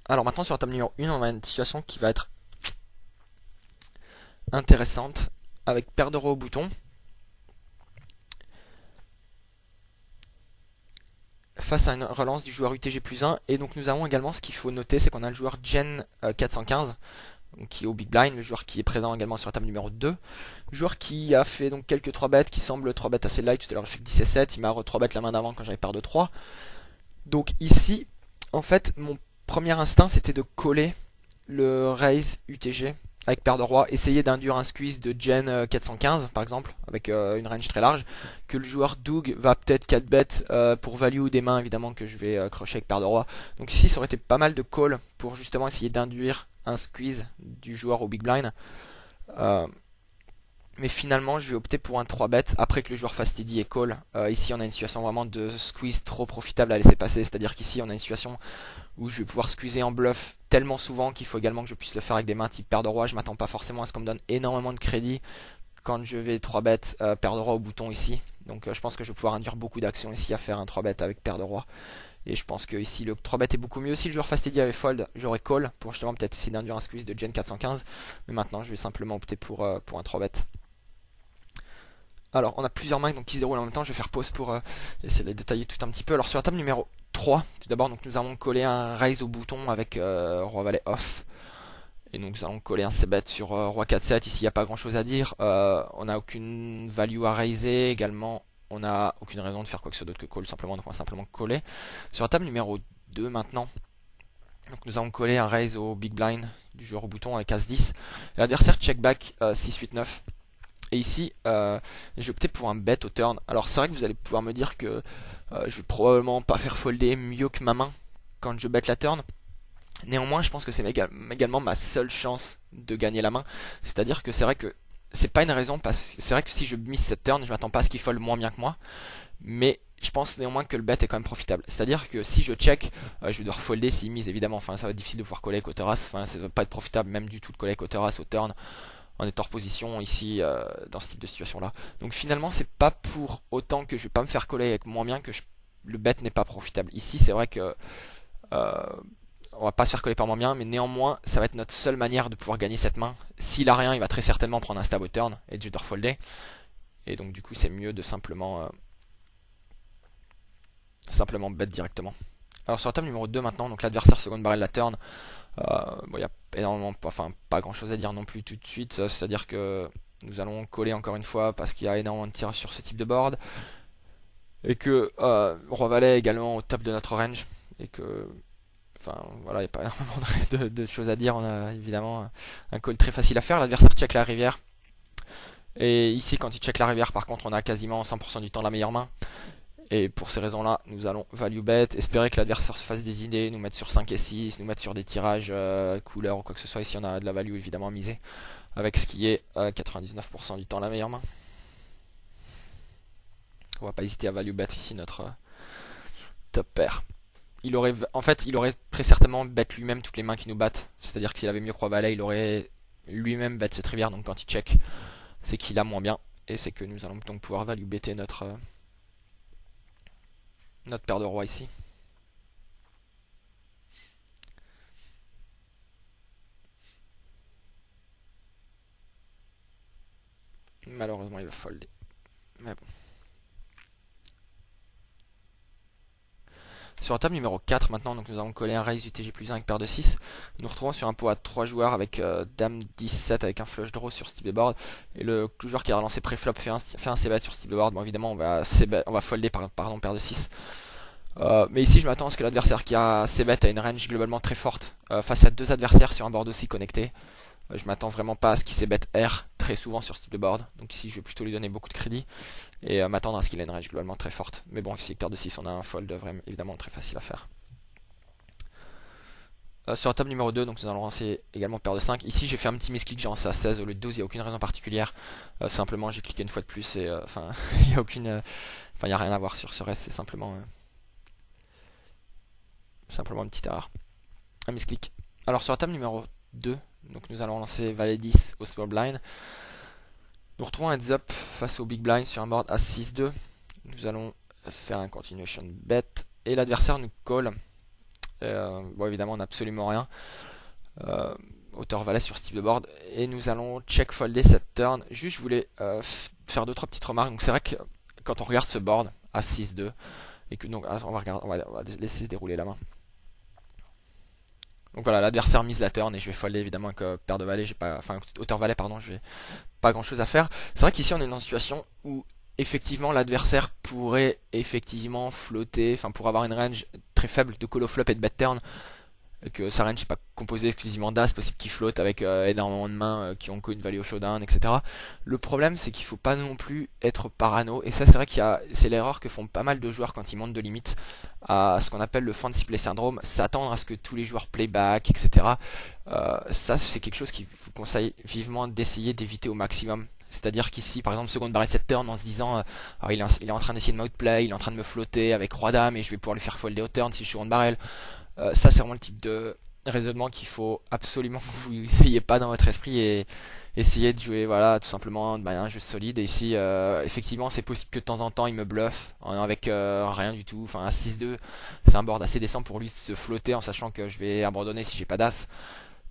Alors maintenant sur la table numéro 1, on a une situation qui va être intéressante avec paire de roi au bouton. Face à une relance du joueur UTG plus 1. Et donc nous avons également, ce qu'il faut noter, c'est qu'on a le joueur Gen 415 donc, qui est au big blind, le joueur qui est présent également sur la table numéro 2. Le joueur qui a fait donc quelques 3 bets, qui semble 3 bets assez light. Tout à l'heure il fait que 10 et 7, il m'a 3 bets la main d'avant quand j'avais paire de 3. Donc ici, en fait, mon premier instinct c'était de coller le raise UTG avec paire de roi, essayer d'induire un squeeze de Gen 415 par exemple, avec une range très large, que le joueur Doug va peut-être 4 bet pour value des mains évidemment que je vais crocher avec paire de roi. Donc ici ça aurait été pas mal de call pour justement essayer d'induire un squeeze du joueur au big blind. Mais finalement je vais opter pour un 3 bet après que le joueur fasse steady et call. Ici on a une situation vraiment de squeeze trop profitable à laisser passer, c'est à dire qu'ici on a une situation où je vais pouvoir squeezer en bluff tellement souvent qu'il faut également que je puisse le faire avec des mains type paire de roi. Je m'attends pas forcément à ce qu'on me donne énormément de crédit quand je vais 3 bet paire de roi au bouton ici. Donc je pense que je vais pouvoir induire beaucoup d'actions ici à faire un 3 bet avec paire de roi. Et je pense que ici le 3 bet est beaucoup mieux. Si le joueur fast steady avait fold, j'aurais call pour justement peut-être essayer d'induire un squeeze de Gen 415. Mais maintenant je vais simplement opter pour un 3 bet. Alors on a plusieurs mains donc, qui se déroulent en même temps. Je vais faire pause pour essayer de les détailler tout un petit peu. Alors sur la table numéro 3, tout d'abord donc nous allons coller un raise au bouton avec roi valet off. Et donc nous allons coller un c-bet sur roi 4-7. Ici il n'y a pas grand chose à dire. On n'a aucune value à raiser également. On n'a aucune raison de faire quoi que ce soit d'autre que call simplement. Donc on va simplement coller. Sur la table numéro 2 maintenant. Donc nous allons coller un raise au big blind du joueur au bouton avec As-10. L'adversaire check back 6-8-9. Et ici, j'ai opté pour un bet au turn. Alors c'est vrai que vous allez pouvoir me dire que je vais probablement pas faire folder mieux que ma main quand je bet la turn. Néanmoins, je pense que c'est également ma seule chance de gagner la main. C'est-à-dire que c'est vrai que c'est pas une raison, parce que c'est vrai que si je mise cette turn, je m'attends pas à ce qu'il fold moins bien que moi. Mais je pense néanmoins que le bet est quand même profitable. C'est-à-dire que si je check, je vais devoir folder s'il mise évidemment. Enfin, ça va être difficile de pouvoir coller avec Autoras. Enfin, ça va pas être profitable même du tout de coller avec Autoras au turn. En étant hors position ici dans ce type de situation là. Donc finalement c'est pas pour autant que je vais pas me faire coller avec moins bien que le bet n'est pas profitable. Ici c'est vrai que on va pas se faire coller par moins bien, mais néanmoins ça va être notre seule manière de pouvoir gagner cette main. S'il a rien, il va très certainement prendre un stab au turn et je vais folder. Et donc du coup c'est mieux de simplement bet directement. Alors sur la table numéro 2 maintenant, donc l'adversaire seconde barrel la turn. Bon, il y a énormément, pas grand chose à dire non plus tout de suite, c'est-à-dire que nous allons coller encore une fois parce qu'il y a énormément de tirages sur ce type de board et que roi valet est également au top de notre range et que voilà, il n'y a pas énormément de choses à dire. On a évidemment un call très facile à faire. L'adversaire check la rivière et ici quand il check la rivière par contre on a quasiment 100% du temps la meilleure main. Et pour ces raisons-là, nous allons value bet, espérer que l'adversaire se fasse des idées, nous mettre sur 5 et 6, nous mettre sur des tirages couleurs ou quoi que ce soit. Ici, on a de la value évidemment à miser, avec ce qui est 99% du temps la meilleure main. On va pas hésiter à value bet ici notre top pair. Il aurait très certainement bet lui-même toutes les mains qui nous battent. C'est-à-dire que s'il avait mieux que roi valet, il aurait lui-même bet cette rivière. Donc quand il check, c'est qu'il a moins bien. Et c'est que nous allons donc pouvoir value better notre paire de roi ici. Malheureusement il va folder. Mais bon. Sur la table numéro 4 maintenant, donc nous allons coller un raise UTG plus 1 avec paire de 6. Nous nous retrouvons sur un pot à 3 joueurs avec dame 17 avec un flush draw sur ce type de board. Et le joueur qui a relancé pré-flop fait un c-bet sur ce type de board. Bon évidemment on va folder pardon paire de 6. Mais ici je m'attends à ce que l'adversaire qui a c-bet a une range globalement très forte face à deux adversaires sur un board aussi connecté. Je m'attends vraiment pas à ce qu'il c-bet R très souvent sur ce type de board. Donc ici je vais plutôt lui donner beaucoup de crédit et m'attendre à ce qu'il ait une range globalement très forte. Mais bon, ici paire de 6 on a un fold vraiment évidemment très facile à faire. Sur la table numéro 2, donc nous allons lancer également paire de 5. Ici j'ai fait un petit misclick, j'ai lancé à 16 au lieu de 12, il n'y a aucune raison particulière. Simplement j'ai cliqué une fois de plus et enfin il n'y a aucune. Enfin il n'y a rien à voir sur ce reste, c'est simplement une petite erreur. Un misclick. Alors sur la table numéro 2, donc nous allons lancer valet 10 au small blind. Nous retrouvons un heads up face au big blind sur un board à 6-2. Nous allons faire un continuation bet et l'adversaire nous call. Bon évidemment on n'a absolument rien. Hauteur valet sur ce type de board et nous allons check folder cette turn. Juste je voulais faire 2-3 petites remarques. Donc c'est vrai que quand on regarde ce board à 6-2 et que donc on va laisser se dérouler la main. Donc voilà, l'adversaire mise la turn et je vais folder évidemment avec paire de valet, j'ai pas, enfin hauteur valet pardon, je vais pas grand chose à faire. C'est vrai qu'ici on est dans une situation où effectivement l'adversaire pourrait effectivement flotter, enfin pour avoir une range très faible de call au flop et de bet turn, que sa range n'est pas composée exclusivement d'as, possible qu'il flotte avec énormément de mains qui ont une value au showdown, etc. Le problème c'est qu'il faut pas non plus être parano, et ça c'est vrai c'est l'erreur que font pas mal de joueurs quand ils montent de limite à ce qu'on appelle le fancy play syndrome, s'attendre à ce que tous les joueurs playback, etc. Ça c'est quelque chose qu'il vous conseille vivement d'essayer d'éviter au maximum. C'est-à-dire qu'ici, par exemple, seconde barre cette turn en se disant ah, il est en train d'essayer de m'outplay, il est en train de me flotter avec roi dame et je vais pouvoir lui faire folder au turn si je suis seconde barrel. Ça c'est vraiment le type de raisonnement qu'il faut absolument que vous n'ayez pas dans votre esprit et essayer de jouer voilà tout simplement un jeu solide. Et ici effectivement c'est possible que de temps en temps il me bluffe avec rien du tout, enfin un 6-2 c'est un board assez décent pour lui de se flotter en sachant que je vais abandonner si j'ai pas d'as.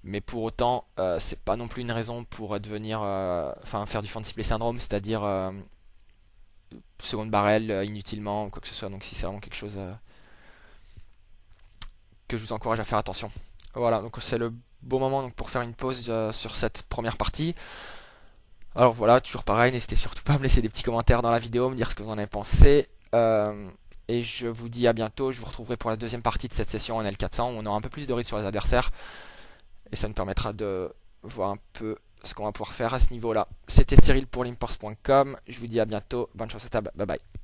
Mais pour autant c'est pas non plus une raison pour devenir enfin faire du fancy play syndrome, c'est-à-dire seconde barrel inutilement ou quoi que ce soit. Donc si c'est vraiment quelque chose que je vous encourage à faire attention. Voilà, donc c'est le bon moment donc, pour faire une pause sur cette première partie. Alors voilà, toujours pareil, n'hésitez surtout pas à me laisser des petits commentaires dans la vidéo, me dire ce que vous en avez pensé. Et je vous dis à bientôt, je vous retrouverai pour la deuxième partie de cette session en L400 où on aura un peu plus de rythme sur les adversaires. Et ça nous permettra de voir un peu ce qu'on va pouvoir faire à ce niveau-là. C'était Cyril pour l'imports.com, je vous dis à bientôt, bonne chance au table, bye bye.